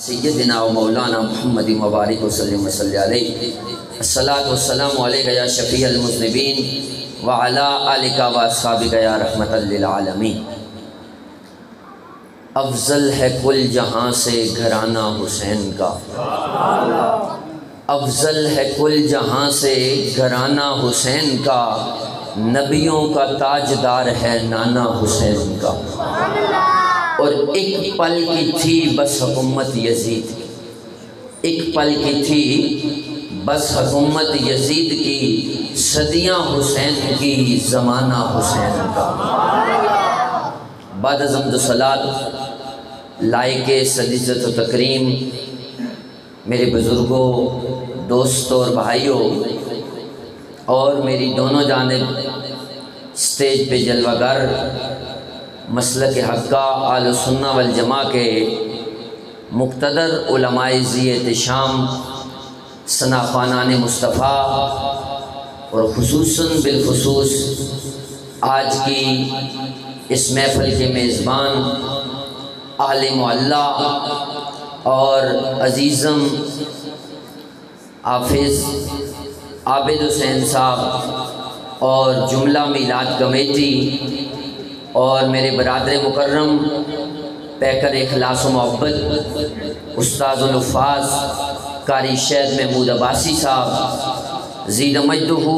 سیدنا و مولانا محمد مبارک وسلم وصلی علیہ الصلاۃ والسلام علیک یا شفیع المذنبین وعلی آلک و اصحابک یا رحمت للعالمین۔ افضل ہے کل جہاں سے گھرانہ حسین کا، افضل ہے کل جہاں سے گھرانہ حسین کا، نبیوں کا تاجدار ہے نانا حسین کا۔ اور ایک پل کی تھی بس حکومت یزید کی، ایک پل کی تھی بس حکومت یزید کی، صدیاں حسین کی زمانہ حسین کا۔ بعد از حمد و صلات لائق عزت و تکریم میرے بزرگوں، دوستوں اور بھائیوں، اور میری دونوں جانب اسٹیج پہ جلوہ گر مسلک حقہ اہل سنہ والجماع کے مقتدر علماء ذی احتشام ثنا خوانان مصطفیٰ، اور خصوصاً بالخصوص آج کی اس محفل کے میزبان اہل معلیٰ اور عزیزم حافظ عابد حسین صاحب اور جملہ میلاد کمیٹی، اور میرے برادر مکرم پیکر اخلاص و محبت استاذ الحفاظ قاری شیخ محمود عباسی صاحب زید مجدہ،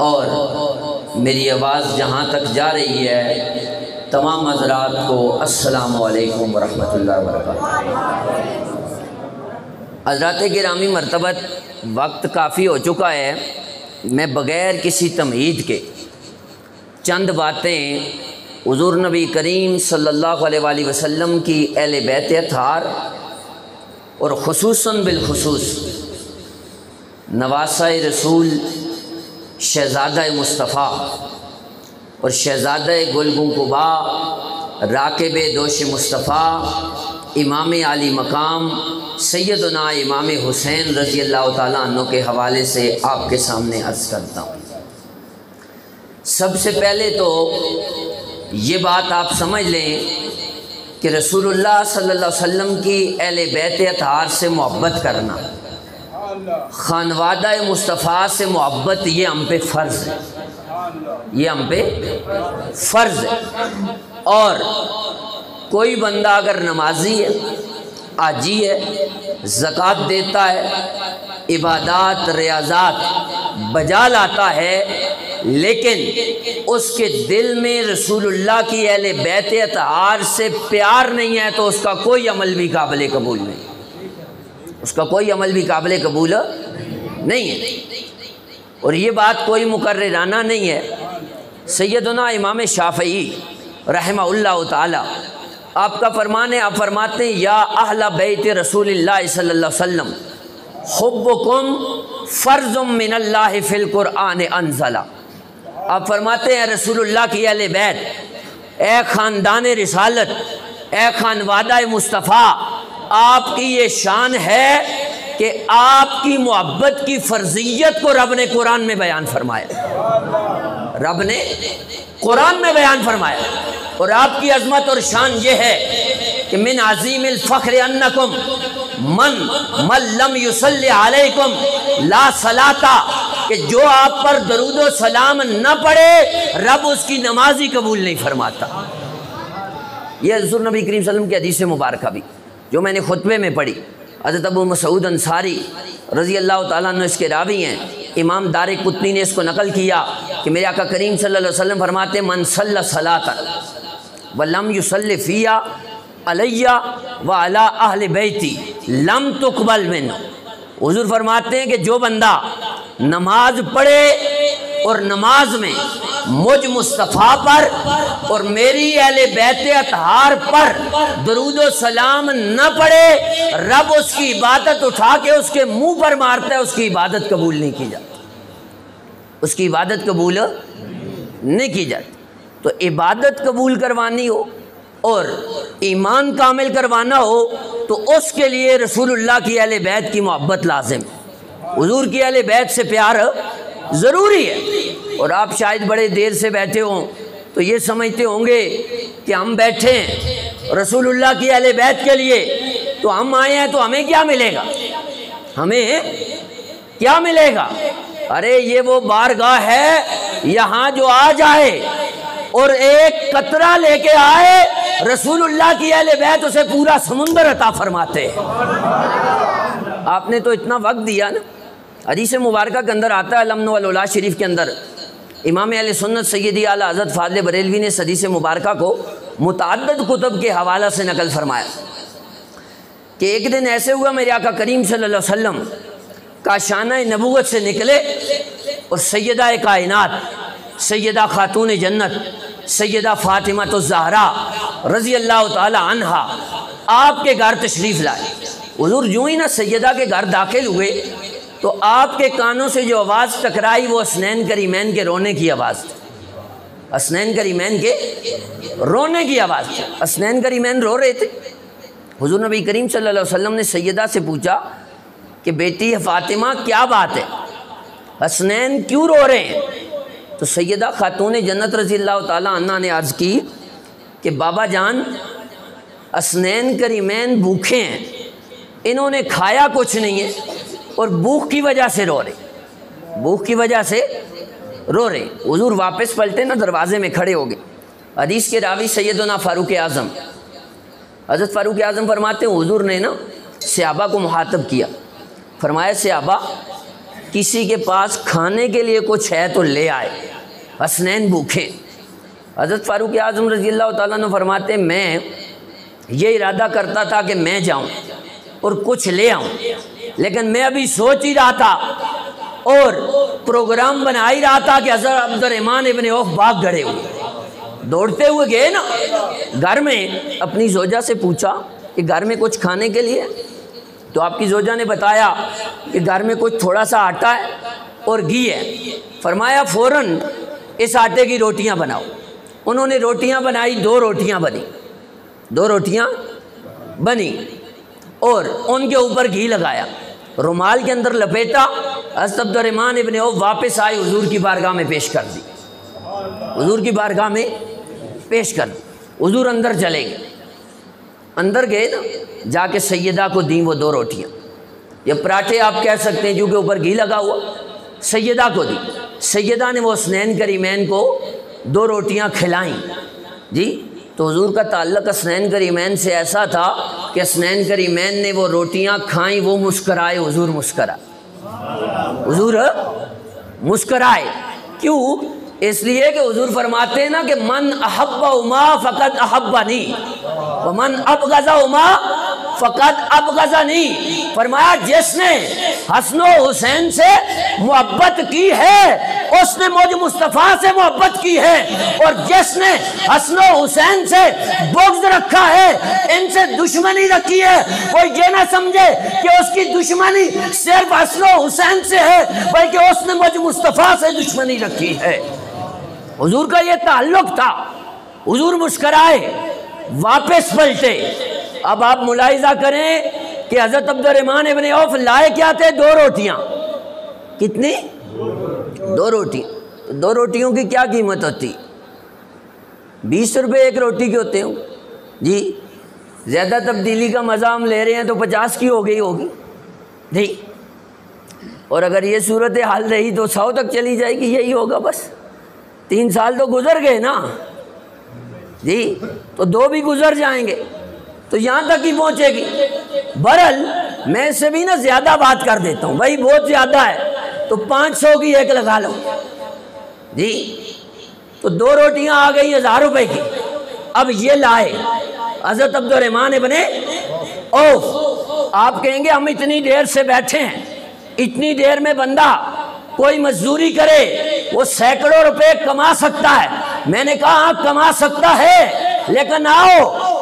اور میری آواز جہاں تک جا رہی ہے تمام حضرات کو السلام علیکم ورحمۃ اللہ وبرکاتہ۔ حضرات گرامی مرتبت، وقت کافی ہو چکا ہے، میں بغیر کسی تمہید کے چند باتیں حضور نبی کریم صلی اللہ علیہ وآلہ وسلم کی اہل بیت اطہار اور خصوصاً بالخصوص نواسہ رسول شہزادہ مصطفیٰ اور شہزادہ گلگوں قبا راکب دوش مصطفیٰ امام عالی مقام سیدنا امام حسین رضی اللہ تعالیٰ عنہ کے حوالے سے آپ کے سامنے عرض کرتا ہوں۔ سب سے پہلے تو یہ بات آپ سمجھ لیں کہ رسول اللہ صلی اللہ علیہ وسلم کی اہل بیت اطہار سے محبت کرنا، خانوادہ مصطفیٰ سے محبت، یہ ہم پہ فرض ہے، یہ ہم پہ فرض ہے۔ اور کوئی بندہ اگر نمازی ہے، حاجی ہے، زکوٰۃ دیتا ہے، عبادات ریاضات بجا لاتا ہے، لیکن اس کے دل میں رسول اللہ کی اہل بیت اطہار سے پیار نہیں ہے تو اس کا کوئی عمل بھی قابل قبول نہیں، اس کا کوئی عمل بھی قابل قبول نہیں ہے۔ اور یہ بات کوئی مقررانہ نہیں ہے۔ سیدنا امام شافعی رحمہ اللہ تعالی، آپ کا فرمان ہے، آپ فرماتے ہیں یا اہل بیت رسول اللہ صلی اللہ علیہ وسلم حبکم فرض من اللہ فی القرآن انزل۔ آپ فرماتے ہیں رسول اللہ کی اہل بیت، اے خاندان رسالت، اے خانوادہ مصطفیٰ، آپ کی یہ شان ہے کہ آپ کی محبت کی فرضیت کو رب نے قرآن میں بیان فرمایا، رب نے قرآن میں بیان فرمایا۔ اور آپ کی عظمت اور شان یہ ہے کہ من عظیم الفخر انکم من لم یصلی علیکم لا صلاۃ، کہ جو آپ پر درود و سلام نہ پڑھے رب اس کی نماز ہی قبول نہیں فرماتا۔ یہ حضور نبی کریم صلی اللہ علیہ وسلم کی حدیث مبارکہ بھی جو میں نے خطبے میں پڑھی، حضرت ابو مسعود انصاری رضی اللہ تعالیٰ عنہ اس کے راوی ہیں، امام دار قطنی نے اس کو نقل کیا کہ میرے آقا کریم صلی اللہ علیہ وسلم فرماتے ہیں من صلی صلاۃ ولم یصلی فیہا علی وعلی اہل بیتی لم تقبل منہ۔ حضور فرماتے ہیں کہ جو بندہ نماز پڑھے اور نماز میں مجھ مصطفیٰ پر اور میری اہل بیت اطہار پر درود و سلام نہ پڑھے، رب اس کی عبادت اٹھا کے اس کے منہ پر مارتا ہے، اس کی عبادت قبول نہیں کی جاتی، اس کی عبادت قبول نہیں کی جاتی۔ تو عبادت قبول کروانی ہو اور ایمان کامل کروانا ہو تو اس کے لیے رسول اللہ کی اہل بیت کی محبت لازم ہے، حضور کی اہل بیت سے پیار ضروری ہے۔ اور آپ شاید بڑے دیر سے بیٹھے ہوں تو یہ سمجھتے ہوں گے کہ ہم بیٹھے ہیں رسول اللہ کی اہل بیت کے لیے تو ہم آئے ہیں تو ہمیں کیا ملے گا؟ ہمیں کیا ملے گا؟ ارے یہ وہ بارگاہ ہے یہاں جو آ جائے اور ایک قطرہ لے کے آئے، رسول اللہ کی اہل بیت اسے پورا سمندر عطا فرماتے ہیں۔ آپ نے تو اتنا وقت دیا نا۔ حدیث مبارکہ کے اندر آتا ہے الامن والاولا شریف کے اندر، امام اہل سنت سیدی اعلیٰ حضرت فاضل بریلوی نے حدیث مبارکہ کو متعدد کتب کے حوالہ سے نقل فرمایا کہ ایک دن ایسے ہوا میرے آقا کریم صلی اللہ علیہ وسلم کاشانہ نبوت سے نکلے اور سیدہ کائنات سیدہ خاتون جنت سیدہ فاطمہ الزہرا رضی اللہ تعالی عنہا آپ کے گھر تشریف لائے۔ حضور جو ہی نا سیدہ کے گھر داخل ہوئے تو آپ کے کانوں سے جو آواز ٹکرائی وہ حسنین کریمین کے رونے کی آواز تھی۔ حسنین کریمین کے رونے کی آواز تھی۔ حسنین کریمین رو رہے تھے۔ حضور نبی کریم صلی اللہ علیہ وسلم نے سیدہ سے پوچھا کہ بیٹی فاطمہ کیا بات ہے، حسنین کیوں رو رہے ہیں؟ تو سیدہ خاتون جنت رضی اللہ تعالیٰ عنہ نے عرض کی کہ بابا جان حسنین کریمین بھوکے ہیں، انہوں نے کھایا کچھ نہیں ہے اور بھوک کی وجہ سے رو رہے، بھوک کی وجہ سے رو رہے۔ حضور واپس پلٹے نا دروازے میں کھڑے ہو گئے۔ حدیث کے راوی سیدنا فاروق اعظم حضرت فاروق اعظم فرماتے ہیں حضور نے نا صحابہ کو مخاطب کیا، فرمایا صحابہ کسی کے پاس کھانے کے لیے کچھ ہے تو لے آئے، حسنین بھوکے۔ حضرت فاروق اعظم رضی اللہ تعالیٰ عنہ فرماتے ہیں میں یہ ارادہ کرتا تھا کہ میں جاؤں اور کچھ لے آؤں، لیکن میں ابھی سوچ ہی رہا تھا اور پروگرام بنا ہی رہا تھا کہ حضرت عبد الرحمن ابن عوف بھاگ گھڑے ہوئے، دوڑتے ہوئے گئے نا گھر میں، اپنی زوجہ سے پوچھا کہ گھر میں کچھ کھانے کے لیے؟ تو آپ کی زوجہ نے بتایا کہ گھر میں کچھ تھوڑا سا آٹا ہے اور گھی ہے۔ فرمایا فوراً اس آٹے کی روٹیاں بناؤ۔ انہوں نے روٹیاں بنائی، 2 روٹیاں بنی، 2 روٹیاں بنی اور ان کے اوپر گھی لگایا، رومال کے اندر لپیٹا۔ حضرت عبد الرحمن ابن عوف واپس آئے، حضور کی بارگاہ میں پیش کر دی، حضور کی بارگاہ میں پیش کر دی۔ حضور اندر چلے گئے، اندر گئے نا، جا کے سیدہ کو دیں وہ 2 روٹیاں یا پراٹھے آپ کہہ سکتے ہیں جو کہ اوپر گھی لگا ہوا، سیدہ کو دی۔ سیدہ نے وہ حسنین کریمین کو 2 روٹیاں کھلائیں جی۔ تو حضور کا تعلق حسنین کریمین سے ایسا تھا کہ حسنین کریمین نے وہ روٹیاں کھائیں، وہ مسکرائے، حضور مسکرائے، حضور مسکرائے۔ کیوں؟ اس لیے کہ حضور فرماتے ہیں نا کہ من احبہما فقد احبنی ومن ابغضہما فقد ابغضنی۔ فرمایا جس نے حسن و حسین سے محبت کی ہے اس نے مجھ مصطفیٰ سے محبت کی ہے، اور جس نے حسن و حسین سے بغض رکھا ہے، ان سے دشمنی رکھی ہے، کوئی یہ نہ سمجھے کہ اس کی دشمنی صرف حسن و حسین سے ہے، بلکہ اس نے مجھ مصطفیٰ سے دشمنی رکھی ہے۔ حضور کا یہ تعلق تھا۔ حضور مسکرائے، واپس پلٹے۔ اب آپ ملاحظہ کریں کہ حضرت عبد الرحمن ابن عوف لائے کیا تھے؟ 2 روٹیاں۔ کتنی؟ 2 روٹی۔ 2 روٹیوں کی کیا قیمت ہوتی؟ 20 روپے ایک روٹی کے ہوتے ہوں جی۔ زیادہ تبدیلی کا مزہ ہم لے رہے ہیں تو 50 کی ہو گئی ہوگی جی، اور اگر یہ صورتحال رہی تو 100 تک چلی جائے گی، یہی ہوگا بس۔ 3 سال تو گزر گئے نا جی، تو 2 بھی گزر جائیں گے تو یہاں تک ہی پہنچے گی۔ برحال میں اس سے بھی نا زیادہ بات کر دیتا ہوں، بھائی بہت زیادہ ہے تو 500 کی ایک لگا لو جی، تو 2 روٹیاں آ گئی 1000 روپے کی۔ اب یہ لائے حضرت عبد الرحمن ابن عوف، آپ کہیں گے ہم اتنی دیر سے بیٹھے ہیں، اتنی دیر میں بندہ کوئی مزدوری کرے وہ سینکڑوں روپے کما سکتا ہے۔ میں نے کہا ہاں کما سکتا ہے، لیکن آؤ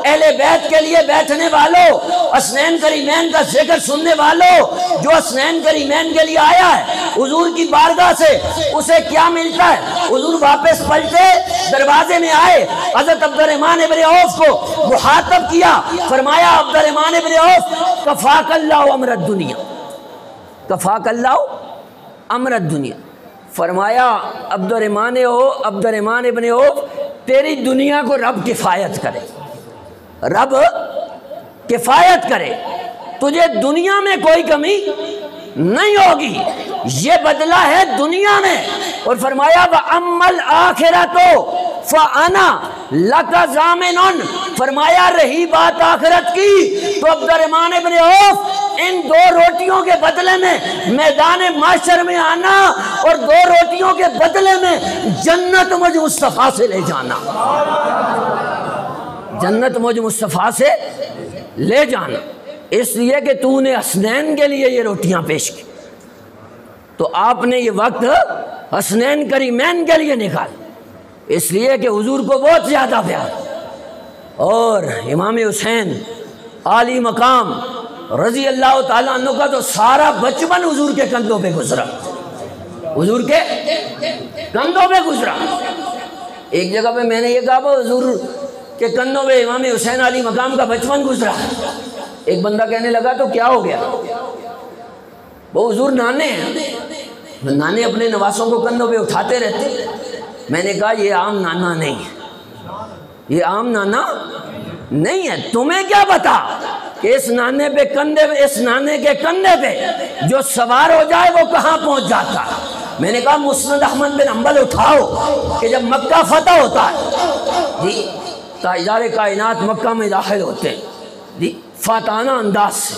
اہل بیت کے لیے بیٹھنے والوں، حسنین کریمین کا ذکر سننے والوں، جو حسنین کریمین کے لیے آیا ہے حضور کی بارگاہ سے اسے کیا ملتا ہے؟ حضور واپس پلٹے، دروازے میں آئے، حضرت عبد الرحمن ابن عوف کو مخاطب کیا، فرمایا عبد الرحمن ابن عوف کفاک اللہ امر الدنیا، کفاک اللہ امر الدنیا۔ فرمایا عبد الرحمن ابن عوف تیری دنیا کو رب کفایت کرے، رب کفایت کرے، تجھے دنیا میں کوئی کمی نہیں ہوگی، یہ بدلہ ہے دنیا میں۔ اور فرمایا وَأَمَّا الْآخِرَةُ فَأَنَا لَكَ ضَامِنٌ، فرمایا رہی بات آخرت کی تو عبد الرحمن بن عوف ان 2 روٹیوں کے بدلے میں میدان محشر میں آنا اور 2 روٹیوں کے بدلے میں جنت مجھ مصطفیٰ سے لے جانا، جنت مجھ مصطفیٰ سے لے جانا، اس لیے کہ تو نے حسنین کے لیے یہ روٹیاں پیش کی، تو آپ نے یہ وقت حسنین کریمین کے لیے نکال، اس لیے کہ حضور کو بہت زیادہ پیار، اور امام حسین عالی مقام رضی اللہ تعالیٰ عنہ کا تو سارا بچپن حضور کے کندھوں پہ گزرا، حضور کے کندھوں پہ گزرا۔ ایک جگہ پہ میں نے یہ کہا حضور کے کندھوں پہ امام حسین علی مقام کا بچپن گزرا، ایک بندہ کہنے لگا تو کیا ہو گیا؟ وہ حضور نانے ہیں، نانے اپنے نواسوں کو کندھوں پہ اٹھاتے رہتے۔ میں نے کہا یہ عام نانا نہیں ہے، یہ عام نانا نہیں ہے، تمہیں کیا پتا کہ اس نانے کے کندھے پہ جو سوار ہو جائے وہ کہاں پہنچ جاتا ہے۔ میں نے کہا مسند احمد بن حنبل اٹھاؤ کہ جب مکہ فتح ہوتا ہے جی، تاجدار کائنات مکہ میں داخل ہوتے ہیں جی فاتحانہ انداز سے،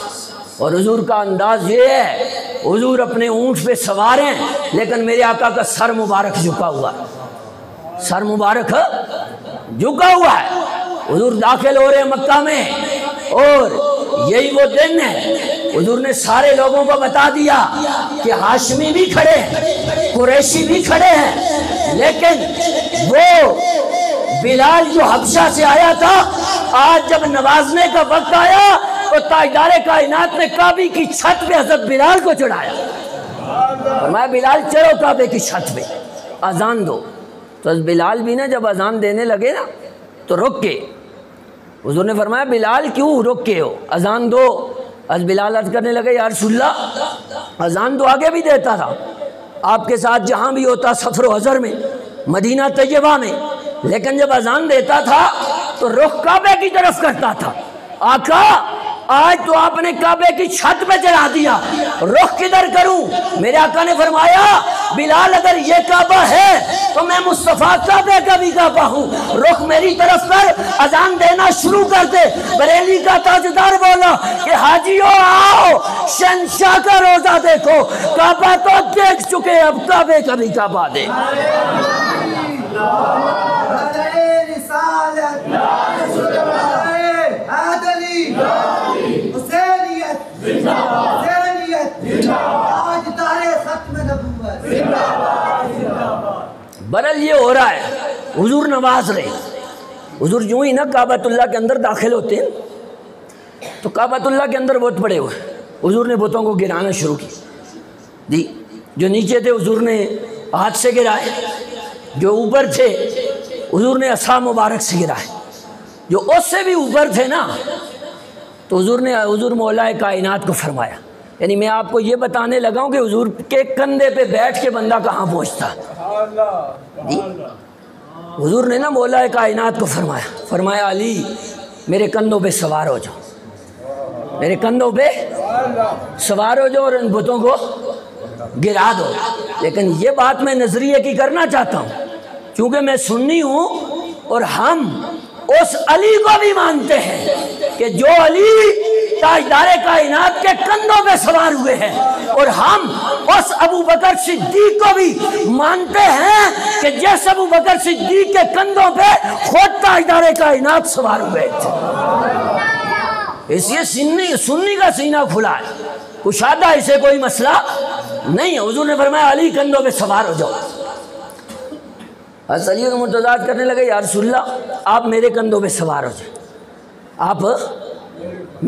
اور حضور کا انداز یہ ہے، حضور اپنے اونٹ پہ سوار ہیں لیکن میرے آقا کا سر مبارک جھکا ہوا ہے، سر مبارک جھکا ہوا ہے، حضور داخل ہو رہے ہیں مکہ میں، اور یہی وہ دن ہے حضور نے سارے لوگوں کو بتا دیا کہ ہاشمی بھی کھڑے ہیں، قریشی بھی کھڑے ہیں، لیکن وہ بلال جو حبشہ سے آیا تھا آج جب نوازنے کا وقت آیا تو تاجدار کائنات نے کعبے کی چھت پہ حضرت بلال کو چڑھایا، فرمایا بلال چڑھو کعبے کی چھت پہ اذان دو، تو حضرت بلال بھی نا جب اذان دینے لگے نا تو رک کے، حضور نے فرمایا بلال کیوں رک کے ہو، اذان دو۔ حضرت بلال عرض کرنے لگے یا رسول اللہ اذان تو آگے بھی دیتا تھا، آپ کے ساتھ جہاں بھی ہوتا سفر و حضر میں، مدینہ طیبہ میں، لیکن جب اذان دیتا تھا تو رخ کعبے کی طرف کرتا تھا، آقا آج تو آپ نے کعبے کی چھت پہ چڑھا دیا، رخ کدھر کروں؟ میرے آقا نے فرمایا بلال اگر یہ کعبہ ہے تو میں مصطفیٰ کعبے کا بھی کعبہ ہوں، رخ میری طرف کر، اذان دینا شروع کر دے۔ بریلی کا تاجدار بولا کہ حاجیوں آؤ شہنشاہ کا روزہ دیکھو، کعبہ تو دیکھ چکے اب کعبے کا بھی کعبہ دے۔ برل یہ ہو رہا ہے، حضور نواز رہے، حضور یوں ہی نا کعبۃ اللہ کے اندر داخل ہوتے ہیں تو کعبۃ اللہ کے اندر بت پڑے ہوئے، حضور نے بتوں کو گرانا شروع کی جی، جو نیچے تھے حضور نے ہاتھ سے گرائے، جو اوپر تھے حضور نے عصا مبارک سے گرائے، جو اس سے بھی اوپر تھے نا تو حضور مولا کائنات کو فرمایا، یعنی میں آپ کو یہ بتانے لگا ہوں کہ حضور کے کندھے پہ بیٹھ کے بندہ کہاں پہنچتا جی؟ حضور نے نا مولا کائنات کو فرمایا علی میرے کندھوں پہ سوار ہو جاؤ، میرے کندھوں پہ سوار ہو جاؤ اور ان بتوں کو گرا دو۔ لیکن یہ بات میں نظریے کی کرنا چاہتا ہوں کیونکہ میں سنی ہوں اور ہم اس علی کو بھی مانتے ہیں کہ جو علی تاجدار کائنات کے کندھوں پہ سوار ہوئے ہیں، اور ہم اس ابو بکر صدیق کو بھی مانتے ہیں کہ جس ابو بکر صدیق کے کندھوں پہ خود تاجدار کائنات سوار ہوئے تھے۔ اس لیے سنی کا سینہ کھلا ہے، کشادہ اسے کوئی مسئلہ نہیں ہے۔ حضور نے فرمایا علی کندھوں پہ سوار ہو جاؤ۔ حضرت علی کو متضاد کرنے لگے یا رسول اللہ آپ میرے کندھوں پہ سوار ہو جائیں، آپ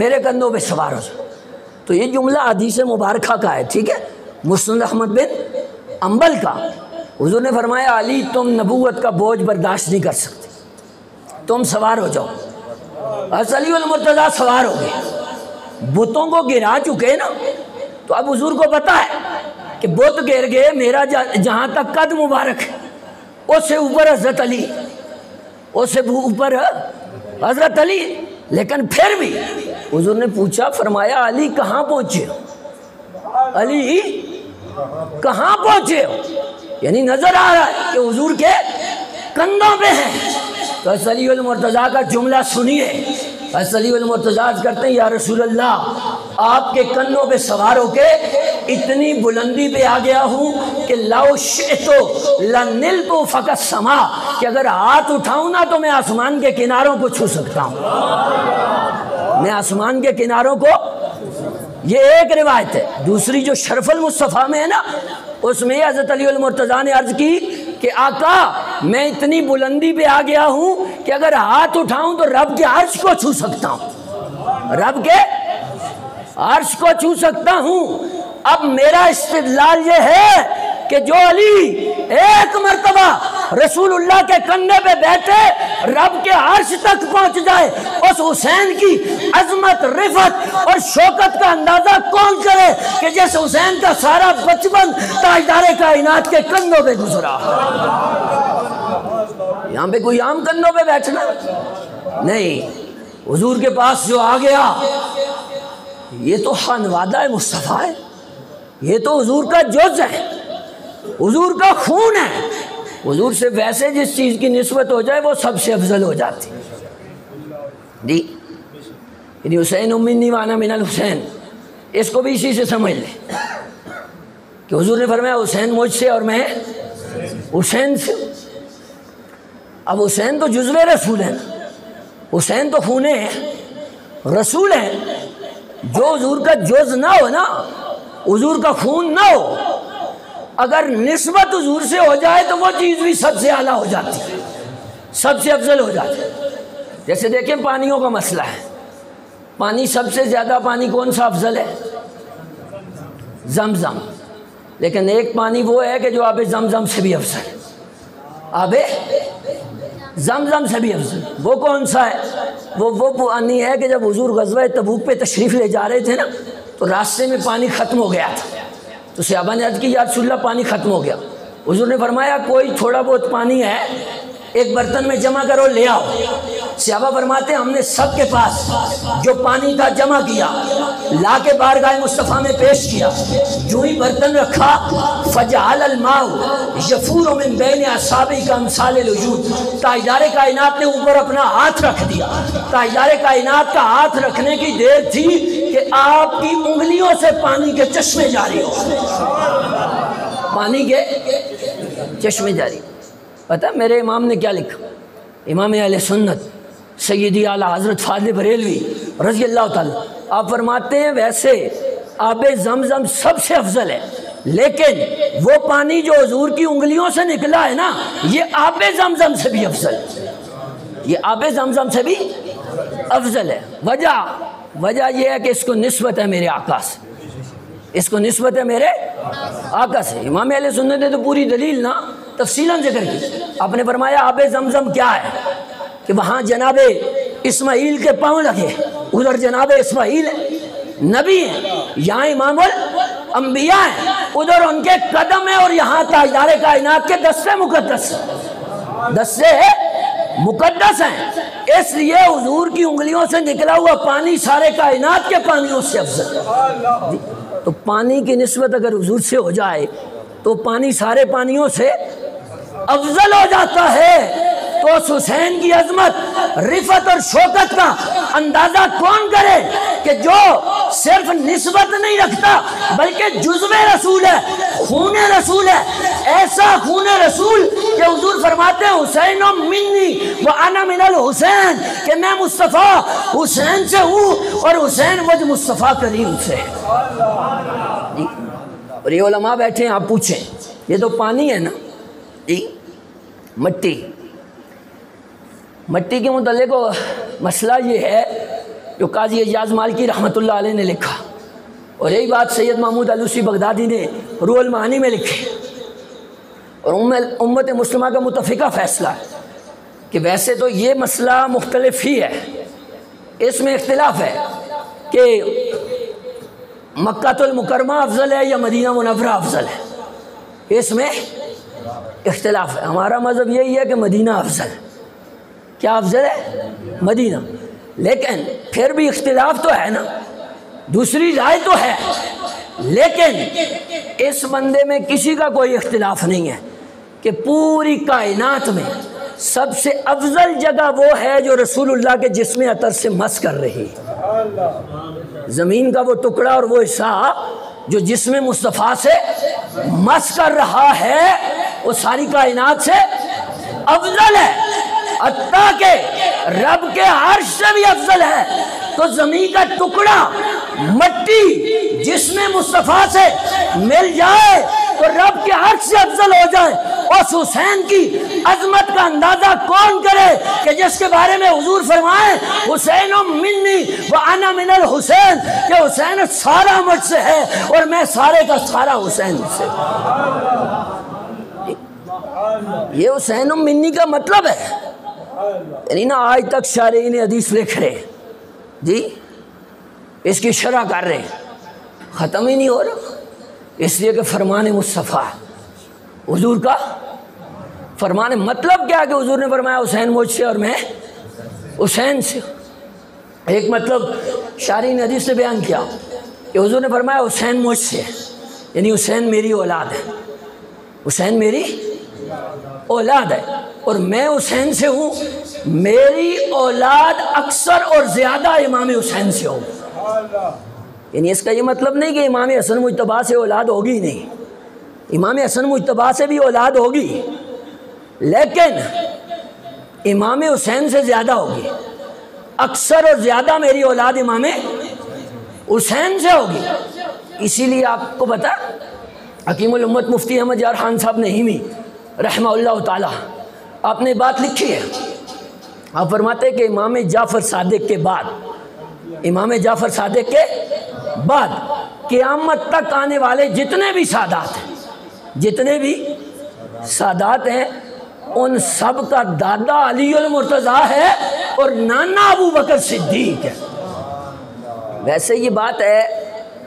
میرے کندھوں پہ سوار ہو جائیں۔ تو یہ جملہ حدیث مبارکہ کا ہے، ٹھیک ہے، مسند احمد بن حنبل کا۔ حضور نے فرمایا علی تم نبوت کا بوجھ برداشت نہیں کر سکتے، تم سوار ہو جاؤ۔ حضرت علی المرتضیٰ سوار ہو گئے، بتوں کو گرا چکے نا، تو اب حضور کو پتا ہے کہ بت گر گئے، میرا جہاں تک قد مبارک ہے اس سے اوپر حضرت علی، اس سے اوپر حضرت علی، لیکن پھر بھی حضور نے پوچھا، فرمایا علی کہاں پہنچے ہو؟ علی کہاں پہنچے ہو؟ یعنی نظر آ رہا ہے کہ حضور کے کندھوں پہ ہیں۔ تو حضرت علی المرتضیٰ کا جملہ سنیے۔ حضرت علی المرتضیٰ کرتے ہیں، یا رسول اللہ، آپ کے کندھوں پہ سوار ہو کے اتنی بلندی پہ آ گیا ہوں کہ لو شئتو لنلت فقط سما، کہ اگر ہاتھ اٹھاؤں نا تو میں آسمان کے کناروں کو چھو سکتا ہوں، میں آسمان کے کناروں کو۔ یہ ایک روایت ہے۔ دوسری جو شرف المصطفیٰ میں ہے نا، اس میں حضرت علی المرتضیٰ نے عرض کی کہ آقا میں اتنی بلندی پہ آ گیا ہوں کہ اگر ہاتھ اٹھاؤں تو رب کے عرش کو چھو سکتا ہوں، رب کے عرش کو چھو سکتا ہوں۔ اب میرا استدلال یہ ہے کہ جو علی ایک مرتبہ رسول اللہ کے کندھے پہ بیٹھے رب کے عرش تک پہنچ جائے، اس حسین کی عظمت، رفعت اور شوکت کا اندازہ کون کرے کہ جیسے حسین کا سارا بچپن تاجدار کائنات کے کندھوں پہ گزرا۔ یہاں پہ کوئی عام کندھوں پہ بیٹھنا نہیں، حضور کے پاس جو آ گیا یہ تو خانوادہ مصطفیٰ ہے، یہ تو حضور کا جز ہے، حضور کا خون ہے۔ حضور سے ویسے جس چیز کی نسبت ہو جائے وہ سب سے افضل ہو جاتی جی۔ یعنی حسین منی وانا من الحسین، اس کو بھی اسی سے سمجھ لیں کہ حضور نے فرمایا حسین مجھ سے اور میں حسین سے۔ اب حسین تو جزو رسول ہے نا، حسین تو خون رسول ہے۔ جو حضور کا جز نہ ہو نا، حضور کا خون نہ ہو، اگر نسبت حضور سے ہو جائے تو وہ چیز بھی سب سے اعلیٰ ہو جاتی ہے، سب سے افضل ہو جاتی ہے۔ جیسے دیکھیں پانیوں کا مسئلہ ہے، پانی سب سے زیادہ پانی کون سا افضل ہے؟ زمزم۔ لیکن ایک پانی وہ ہے کہ جو آب زمزم سے بھی افضل ہے، آب زمزم سے بھی افضل۔ وہ کون سا ہے؟ وہ پانی ہے کہ جب حضور غزوہ تبوک پہ تشریف لے جا رہے تھے نا، تو راستے میں پانی ختم ہو گیا تھا، تو صحابہ نے عرض کی یا رسول اللہ پانی ختم ہو گیا۔ حضور نے فرمایا کوئی تھوڑا بہت پانی ہے ایک برتن میں جمع کرو لے آؤ۔ صحابہ فرماتے ہیں ہم نے سب کے پاس جو پانی کا جمع کیا لا کے بارگاہ مصطفیٰ میں پیش کیا، جو ہی برتن رکھا فجعل الماء یفور من بین اصابع کامثال الوجود، تاجدار کائنات نے اوپر اپنا ہاتھ رکھ دیا۔ تاجدار کائنات کا ہاتھ رکھنے کی دیر تھی کہ آپ کی انگلیوں سے پانی کے چشمے جاری ہو، پانی کے چشمے جاری۔ پتہ میرے امام نے کیا لکھا؟ امام اہل سنت سیدی اعلیٰ حضرت فاضل بریلوی رضی اللہ تعالیٰ، آپ فرماتے ہیں ویسے آب زمزم سب سے افضل ہے، لیکن وہ پانی جو حضور کی انگلیوں سے نکلا ہے نا، یہ آب زمزم سے بھی افضل ہے، یہ آب زمزم سے بھی افضل ہے۔ وجہ یہ ہے کہ اس کو نسبت ہے میرے آقا سے، اس کو نسبت ہے میرے آقا سے۔ امام اہل سنت نے تو پوری دلیل نا تفصیلاً ذکر کی۔ آپ نے فرمایا آب زمزم کیا ہے کہ وہاں جناب اسماعیل کے پاؤں لگے، ادھر جناب اسماعیل نبی ہیں، یہاں امام الانبیاء ہیں، ادھر ان کے قدم ہیں، اور یہاں تاجدار کائنات کے دستے مقدس ہیں۔ اس لیے حضور کی انگلیوں سے نکلا ہوا پانی سارے کائنات کے پانیوں سے افضل ہے۔ تو پانی کی نسبت اگر حضور سے ہو جائے تو پانی سارے پانیوں سے افضل ہو جاتا ہے۔ تو اس حسین کی عظمت، رفعت اور شوکت کا اندازہ کون کرے کہ جو صرف نسبت نہیں رکھتا بلکہ جزو رسول ہے، خون رسول ہے، ایسا خون رسول کہ حضور فرماتے ہیں حسین منی وانا من الحسین، کہ میں مصطفیٰ حسین سے ہوں اور حسین مجھ مصطفیٰ کریم سے ہے۔ اور یہ علماء بیٹھے ہیں، آپ پوچھیں یہ تو پانی ہے نا جی، مٹی کے متعلق مسئلہ یہ ہے جو قاضی اعجاز مالکی رحمۃ اللہ علیہ نے لکھا، اور یہی بات سید محمود علوسی بغدادی نے روح المعانی میں لکھی، اور امت مسلمہ کا متفقہ فیصلہ ہے کہ ویسے تو یہ مسئلہ مختلف ہی ہے، اس میں اختلاف ہے کہ مکہ المکرمہ افضل ہے یا مدینہ منورہ افضل ہے، اس میں اختلاف ہے۔ ہمارا مذہب یہی ہے کہ مدینہ افضل ہے۔ کیا افضل ہے؟ مدینہ۔ لیکن پھر بھی اختلاف تو ہے نا، دوسری رائے تو ہے، لیکن اس بندے میں کسی کا کوئی اختلاف نہیں ہے کہ پوری کائنات میں سب سے افضل جگہ وہ ہے جو رسول اللہ کے جسم عطر سے مس کر رہی ہے۔ زمین کا وہ ٹکڑا اور وہ حصہ جو جسم مصطفیٰ سے مس کر رہا ہے وہ ساری کائنات سے افضل ہے، حتیٰ کہ رب کے عرش سے بھی افضل ہے۔ تو زمین کا ٹکڑا مٹی جسم مصطفیٰ سے مل جائے تو رب کے عرش سے افضل ہو جائے۔ اس حسین کی عظمت کا اندازہ کون کرے کہ جس کے بارے میں حضور فرمائیں حسین منی وانا من الحسین، کہ حسین سارا مجھ سے ہے اور میں سارے کا سارا حسین سے۔ یہ حسین منی کا مطلب ہے، یعنی نا آج تک شارحین حدیث لکھ رہے ہیں جی، اس کی شرح کر رہے ہیں، ختم ہی نہیں ہو رہا، اس لیے کہ فرمان مصطفیٰ حضور کا فرمان۔ مطلب کیا کہ حضور نے فرمایا حسین مجھ سے اور میں حسین سے۔ ایک مطلب شارحین حدیث نے بیان کیا کہ حضور نے فرمایا حسین مجھ سے، یعنی حسین میری اولاد ہے، حسین میری اولاد ہے اور میں حسین سے ہوں، میری اولاد اکثر اور زیادہ امام حسین سے ہوں۔ یعنی اس کا یہ مطلب نہیں کہ امام حسن مجتبیٰ سے اولاد ہوگی نہیں، امام حسن مجتبیٰ سے بھی اولاد ہوگی، لیکن امام حسین سے زیادہ ہوگی، اکثر اور زیادہ میری اولاد امام حسین سے ہوگی۔ اسی لیے آپ کو پتا حکیم الامت مفتی احمد یار خان صاحب نعیمی رحمہ اللہ تعالی، آپ نے بات لکھی ہے، آپ فرماتے کہ امام جعفر صادق کے بعد، امام جعفر صادق کے بعد قیامت تک آنے والے جتنے بھی سادات ہیں، جتنے بھی سادات ہیں، ان سب کا دادا علی المرتضیٰ ہے اور نانا ابو بکر صدیق ہے۔ ویسے یہ بات ہے،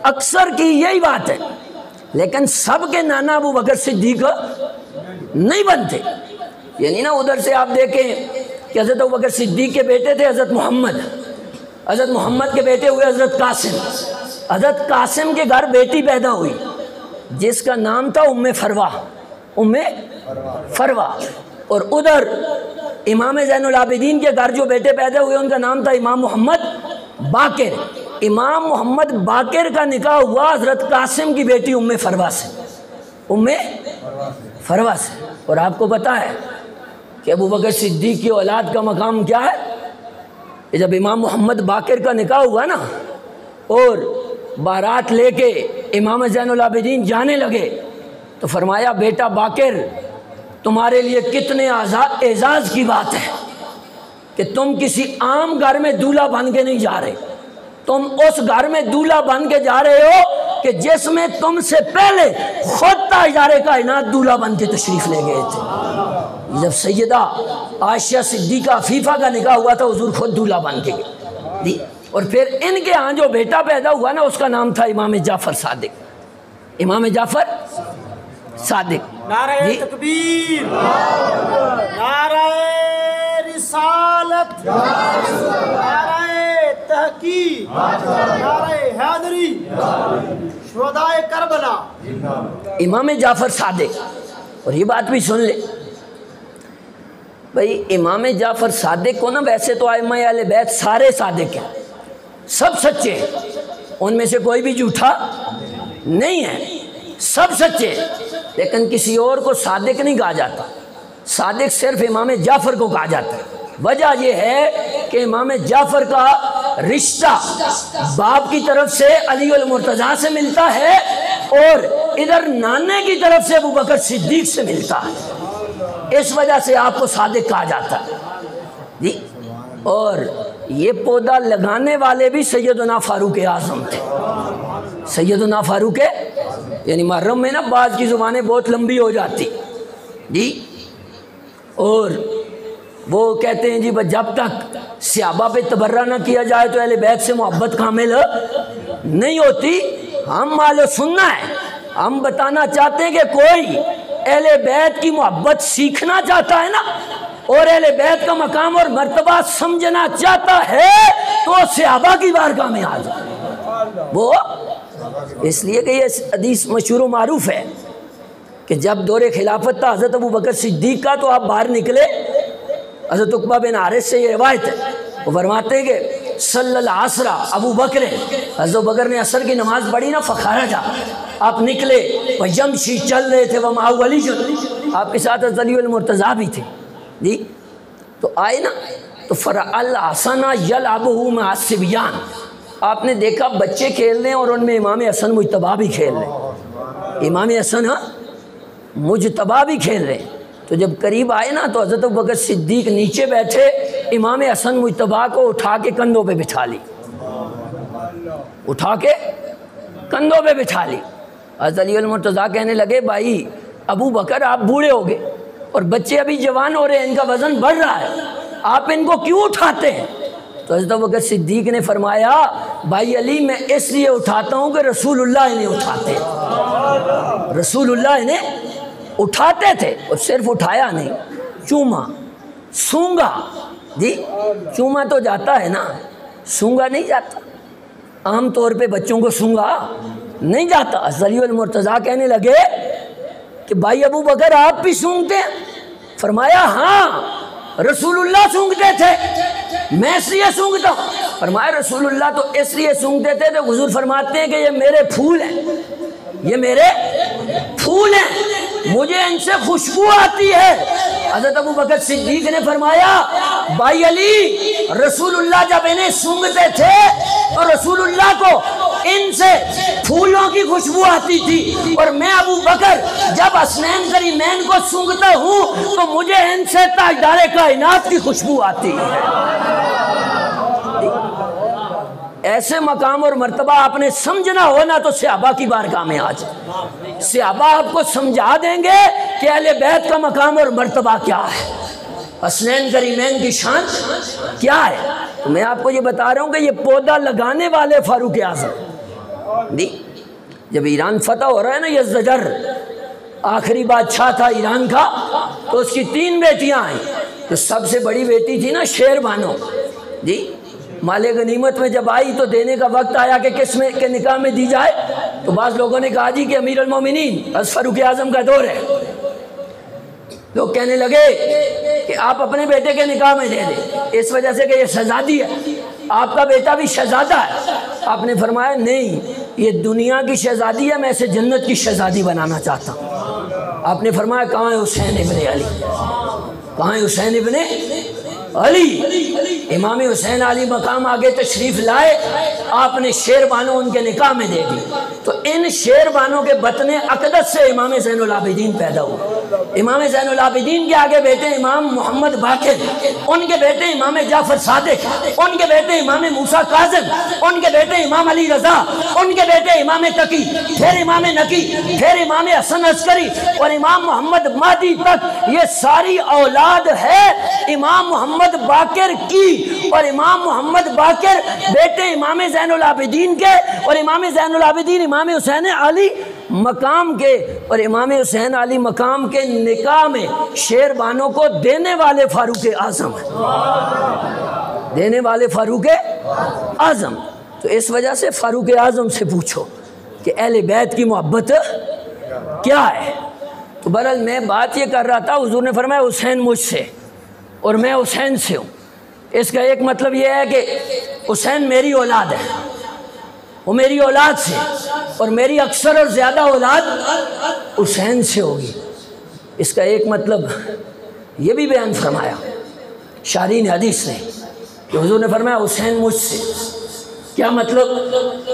اکثر کی یہی بات ہے، لیکن سب کے نانا ابو بکر صدیق نہیں بنتے۔ یعنی نا ادھر سے آپ دیکھیں کہ حضرت ابو بکر صدیق کے بیٹے تھے حضرت محمد، حضرت محمد کے بیٹے ہوئے حضرت قاسم، حضرت قاسم کے گھر بیٹی پیدا ہوئی جس کا نام تھا ام فروا، ام فروا، اور ادھر امام زین العابدین کے گھر جو بیٹے پیدا ہوئے ان کا نام تھا امام محمد باقر۔ امام محمد باقر کا نکاح ہوا حضرت قاسم کی بیٹی ام فروا سے، ام فروا سے۔ اور آپ کو پتا ہے کہ ابو بکر صدیق کی اولاد کا مقام کیا ہے؟ کہ جب امام محمد باقر کا نکاح ہوا نا اور بارات لے کے امام زین العابدین جانے لگے تو فرمایا بیٹا باقر تمہارے لیے کتنے اعزاز کی بات ہے کہ تم کسی عام گھر میں دولہا بن کے نہیں جا رہے، تم اس گھر میں دولہا بن کے جا رہے ہو کہ جس میں تم سے پہلے خود تاجدار کائنات دولہا بن کے تشریف لے گئے تھے۔ جب سیدہ عائشہ صدیقہ عفیفہ کا نکاح ہوا تھا حضور خود دولہا بن کے گئے، اور پھر ان کے ہاں جو بیٹا پیدا ہوا نا اس کا نام تھا امام جعفر صادق، امام جعفر صادق۔ نعرہ تکبیر، نعرہ رسالت، نعرہ تحقیق، نعرہ حیدری، شہدائے کربلا، امام جعفر صادق۔ اور یہ بات بھی سن لے بھائی، امام جعفر صادق کو نا ویسے تو ائمہ اہل بیت سارے صادق ہیں، سب سچے ہیں، ان میں سے کوئی بھی جھوٹا نہیں ہے، سب سچے، لیکن کسی اور کو صادق نہیں کہا جاتا، صادق صرف امام جعفر کو کہا جاتا ہے۔ وجہ یہ ہے کہ امام جعفر کا رشتہ باپ کی طرف سے علی المرتضیٰ سے ملتا ہے اور ادھر نانے کی طرف سے ابو بکر صدیق سے ملتا ہے، اس وجہ سے آپ کو صادق کہا جاتا ہے جی۔ اور یہ پودا لگانے والے بھی سیدنا فاروق اعظم تھے، سیدنا فاروق، یعنی محرم میں نا بعض کی زبانیں بہت لمبی ہو جاتی جی، اور وہ کہتے ہیں جی جب تک صحابہ پہ تبرہ نہ کیا جائے تو اہل بیت سے محبت کامل نہیں ہوتی۔ ہم مال و سننا ہے، ہم بتانا چاہتے ہیں کہ کوئی اہل بیت کی محبت سیکھنا چاہتا ہے نا اور اہل بیت کا مقام اور مرتبہ سمجھنا چاہتا ہے تو صحابہ کی بارگاہ میں آ جائے۔ وہ اس لیے کہ یہ حدیث مشہور و معروف ہے کہ جب دور خلافت تھا حضرت ابو بکر صدیق کا تو آپ باہر نکلے، حضرت عقبہ بن حارث سے یہ روایت ہے، وہ فرماتے ہیں کہ صلی العصر ابو بکر، حضرت بکر نے عصر کی نماز پڑھی نا، فخرج، آپ نکلے، ویمشی، چل رہے تھے، ومعہ علی، آپ کے ساتھ حضرت علی المرتضیٰ بھی تھے جی، تو آئے نا تو فرأى الحسن یلعب مع الصبیان، آپ نے دیکھا بچے کھیل رہے ہیں اور ان میں امام حسن مجتبیٰ بھی کھیل رہے ہیں، امام حسن مجتبیٰ بھی کھیل رہے ہیں۔ تو جب قریب آئے نا تو حضرت ابوبکر صدیق نیچے بیٹھے، امام حسن مجتبیٰ کو اٹھا کے کندھوں پہ بٹھا لی، اٹھا کے کندھوں پہ بٹھا لی۔ حضرت علی المرتضیٰ کہنے لگے بھائی ابو بکر آپ بوڑھے ہو گئے اور بچے ابھی جوان ہو رہے ہیں، ان کا وزن بڑھ رہا ہے، آپ ان کو کیوں اٹھاتے ہیں؟ تو حضرت ابوبکر صدیق نے فرمایا بھائی علی میں اس لیے اٹھاتا ہوں کہ رسول اللہ انہیں اٹھاتے ہیں، رسول اللہ انہیں اٹھاتے تھے، اور صرف اٹھایا نہیں، چوما، سونگا جی، چوما تو جاتا ہے نا، سونگا نہیں جاتا، عام طور پہ بچوں کو سونگا نہیں جاتا۔ حضرت علی المرتضیٰ کہنے لگے کہ بھائی ابو بکر آپ بھی سونگتے ہیں؟ فرمایا ہاں رسول اللہ سونگتے تھے، میں اس لیے سونگتا ہوں۔ فرمایا رسول اللہ تو اس لیے سونگتے تھے تو حضور فرماتے ہیں کہ یہ میرے پھول ہیں، یہ میرے پھول ہیں، مجھے ان سے خوشبو آتی ہے۔ حضرت ابو بکر صدیق نے فرمایا بھائی علی رسول اللہ جب انہیں سونگتے تھے تو رسول اللہ کو ان سے پھولوں کی خوشبو آتی تھی، اور میں ابو بکر جب حسنین کریمین کو سونگتا ہوں تو مجھے ان سے تاجدار کائنات کی خوشبو آتی ہے۔ ایسے مقام اور مرتبہ آپ نے سمجھنا ہو نا تو صحابہ کی بارگاہ میں آ جائے، صحابہ آپ کو سمجھا دیں گے کہ اہل بیت کا مقام اور مرتبہ کیا ہے، حسنین کریمین کی شان کیا ہے۔ تو میں آپ کو یہ بتا رہا ہوں کہ یہ پودا لگانے والے فاروق اعظم دی، جب ایران فتح ہو رہا ہے نا، یزدجر آخری بادشاہ تھا ایران کا، تو اس کی 3 بیٹیاں آئیں، تو سب سے بڑی بیٹی تھی نا شیر بانو جی، مال غنیمت میں جب آئی تو دینے کا وقت آیا کہ کس میں کے نکاح میں دی جائے، تو بعض لوگوں نے کہا جی کہ امیر المومنین حضرت فاروق اعظم کا دور ہے، لوگ کہنے لگے کہ آپ اپنے بیٹے کے نکاح میں دے دیں اس وجہ سے کہ یہ شہزادی ہے، آپ کا بیٹا بھی شہزادہ ہے۔ آپ نے فرمایا نہیں، یہ دنیا کی شہزادی ہے، میں اسے جنت کی شہزادی بنانا چاہتا ہوں۔ آپ نے فرمایا کہاں ہے حسین ابن علی، کہاں ہے حسین ابن علی؟ امام حسین علی مقام آگے تشریف لائے، آپ نے شیر بانو ان کے نکاح میں دے دی، تو ان شیر بانو کے بطن اقدس سے امام زین العابدین پیدا ہوئے۔ امام زین العابدین کے آگے بیٹے امام محمد باقر، ان کے بیٹے امام جعفر صادق، ان کے بیٹے امام موسیٰ کاظم، ان کے بیٹے امام علی رضا، ان کے بیٹے امام تقی، پھر امام نقی، پھر امام حسن عسکری اور امام محمد مہدی تک، یہ ساری اولاد ہے امام محمد باقر کی، اور امام محمد باقر بیٹے امام زین العابدین کے، اور امام زین العابدین امام حسین علی مقام کے، اور امام حسین علی مقام کے نکاح میں شیر بانو کو دینے والے فاروق اعظم ہیں، دینے والے فاروق اعظم۔ تو اس وجہ سے فاروق اعظم سے پوچھو کہ اہل بیت کی محبت کیا ہے۔ تو بہرحال میں بات یہ کر رہا تھا، حضور نے فرمایا حسین مجھ سے اور میں حسین سے ہوں، اس کا ایک مطلب یہ ہے کہ حسین میری اولاد ہے، وہ میری اولاد سے، اور میری اکثر اور زیادہ اولاد حسین سے ہوگی۔ اس کا ایک مطلب یہ بھی بیان فرمایا شارحین حدیث نے کہ حضور نے فرمایا حسین مجھ سے، کیا مطلب؟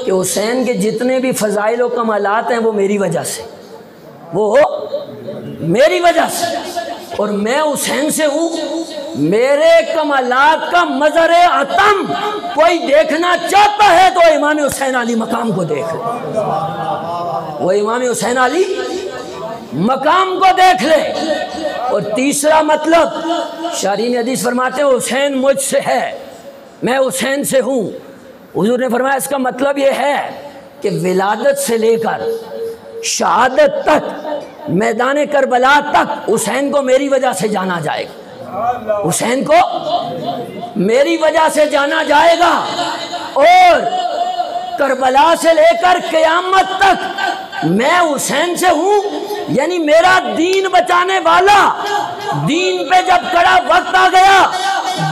کہ حسین کے جتنے بھی فضائل و کمالات ہیں وہ میری وجہ سے، وہ میری وجہ سے، اور میں حسین سے ہوں۔ میرے کمالات کا مظہر اتم کوئی دیکھنا چاہتا ہے تو امام حسین علی مقام کو دیکھ لے، وہ امام حسین علی مقام کو دیکھ لے۔ اور تیسرا مطلب شارحین حدیث فرماتے ہیں حسین مجھ سے ہے، میں حسین سے ہوں۔ حضور نے فرمایا اس کا مطلب یہ ہے کہ ولادت سے لے کر شہادت تک، میدان کربلا تک حسین کو میری وجہ سے جانا جائے گا۔ حسین کو میری وجہ سے جانا جائے گا، اور کربلا سے لے کر قیامت تک میں حسین سے ہوں، یعنی میرا دین بچانے والا، دین پہ جب کڑا وقت آ گیا،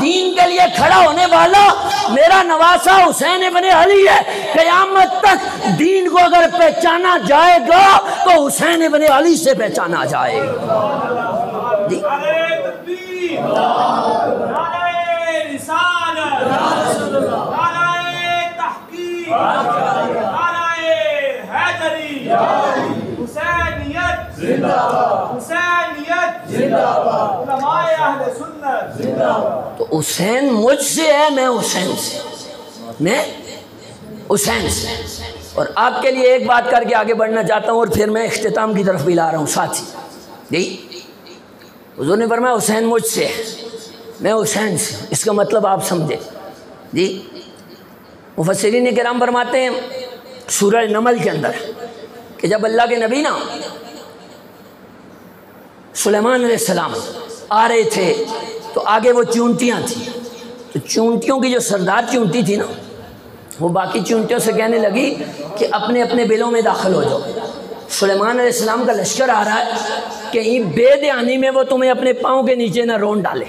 دین کے لیے کھڑا ہونے والا میرا نواسا حسین ابن علی ہے۔ قیامت تک دین کو اگر پہچانا جائے گا تو حسین ابن علی سے پہچانا جائے گا۔ جی تو حسین مجھ سے ہے، میں حسین سے، میں حسین سے۔ اور آپ کے لیے ایک بات کر کے آگے بڑھنا چاہتا ہوں، اور پھر میں اختتام کی طرف بھی لا رہا ہوں ساتھی۔ جی حضور نے فرمایا حسین مجھ سے ہے، میں حسین سے، اس کا مطلب آپ سمجھے۔ جی مفسرین کرام فرماتے ہیں سورہ نمل کے اندر کہ جب اللہ کے نبی نا سلیمان علیہ السلام آ رہے تھے تو آگے وہ چونٹیاں تھیں، تو چونٹیوں کی جو سردار چونٹی تھی نا، وہ باقی چونٹیوں سے کہنے لگی کہ اپنے اپنے بلوں میں داخل ہو جاؤ، سلیمان علیہ السلام کا لشکر آ رہا ہے، کہیں بے دھیانی میں وہ تمہیں اپنے پاؤں کے نیچے نہ رون ڈالے۔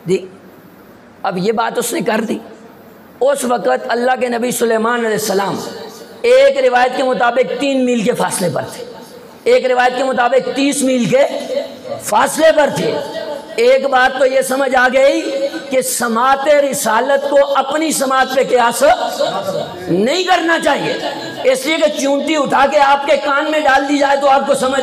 جی اب یہ بات اس نے کر دی۔ اس وقت اللہ کے نبی سلیمان علیہ السلام ایک روایت کے مطابق 3 میل کے فاصلے پر تھے، ایک روایت کے مطابق 30 میل کے فاصلے پر تھے۔ ایک بات تو یہ سمجھ آ گئی کہ سماعت رسالت کو اپنی سماعت پہ قیاس نہیں کرنا چاہیے، اس لیے کہ چونٹی اٹھا کے آپ کے کان میں ڈال دی جائے تو آپ کو سمجھ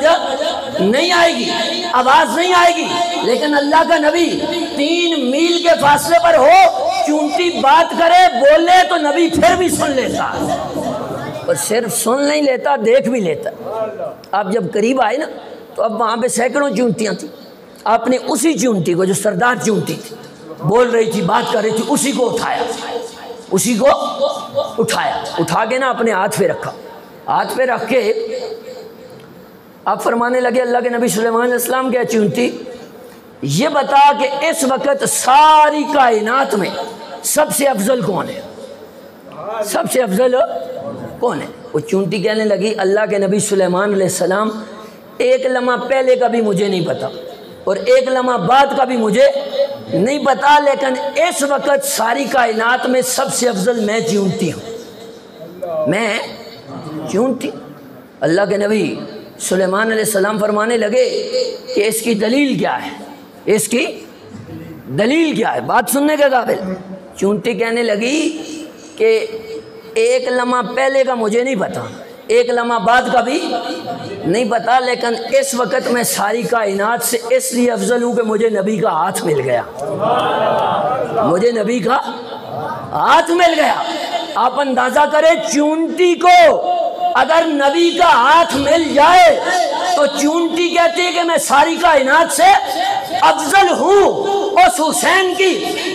نہیں آئے گی، آواز نہیں آئے گی، لیکن اللہ کا نبی 3 میل کے فاصلے پر ہو، چونٹی بات کرے بولے تو نبی پھر بھی سن لیتا، اور صرف سن نہیں لیتا، دیکھ بھی لیتا۔ آپ جب قریب آئے نا تو اب وہاں پہ سینکڑوں چونٹیاں تھیں، آپ نے اسی چونٹی کو جو سردار چونٹی تھی، بول رہی تھی، بات کر رہی تھی، اسی کو اٹھایا، اسی کو اٹھایا، اٹھا کے نا اپنے ہاتھ پہ رکھا، ہاتھ پہ رکھ کے آپ فرمانے لگے اللہ کے نبی سلیمان علیہ السلام کے چونٹی یہ بتا کہ اس وقت ساری کائنات میں سب سے افضل کون ہے، سب سے افضل کون ہے؟ وہ چونٹی کہنے لگی اللہ کے نبی سلیمان علیہ السلام ایک لمحہ پہلے کا بھی مجھے نہیں پتا اور ایک لمحہ بعد کا بھی مجھے نہیں پتا، لیکن اس وقت ساری کائنات میں سب سے افضل میں چونٹی ہوں، میں چونٹی۔ اللہ کے نبی سلیمان علیہ السلام فرمانے لگے کہ اس کی دلیل کیا ہے، اس کی دلیل کیا ہے، بات سننے کے قابل۔ چونٹی کہنے لگی کہ ایک لمحہ پہلے کا مجھے نہیں پتا، ایک لمحہ بعد کا بھی نہیں پتا، لیکن اس وقت میں ساری کائنات سے اس لیے افضل ہوں کہ مجھے نبی کا ہاتھ مل گیا، مجھے نبی کا ہاتھ مل گیا۔ آپ اندازہ کریں چونٹی کو اگر نبی کا ہاتھ مل جائے تو چونٹی کہتی ہے کہ میں ساری کائنات سے افضل ہوں۔ اس حسین کی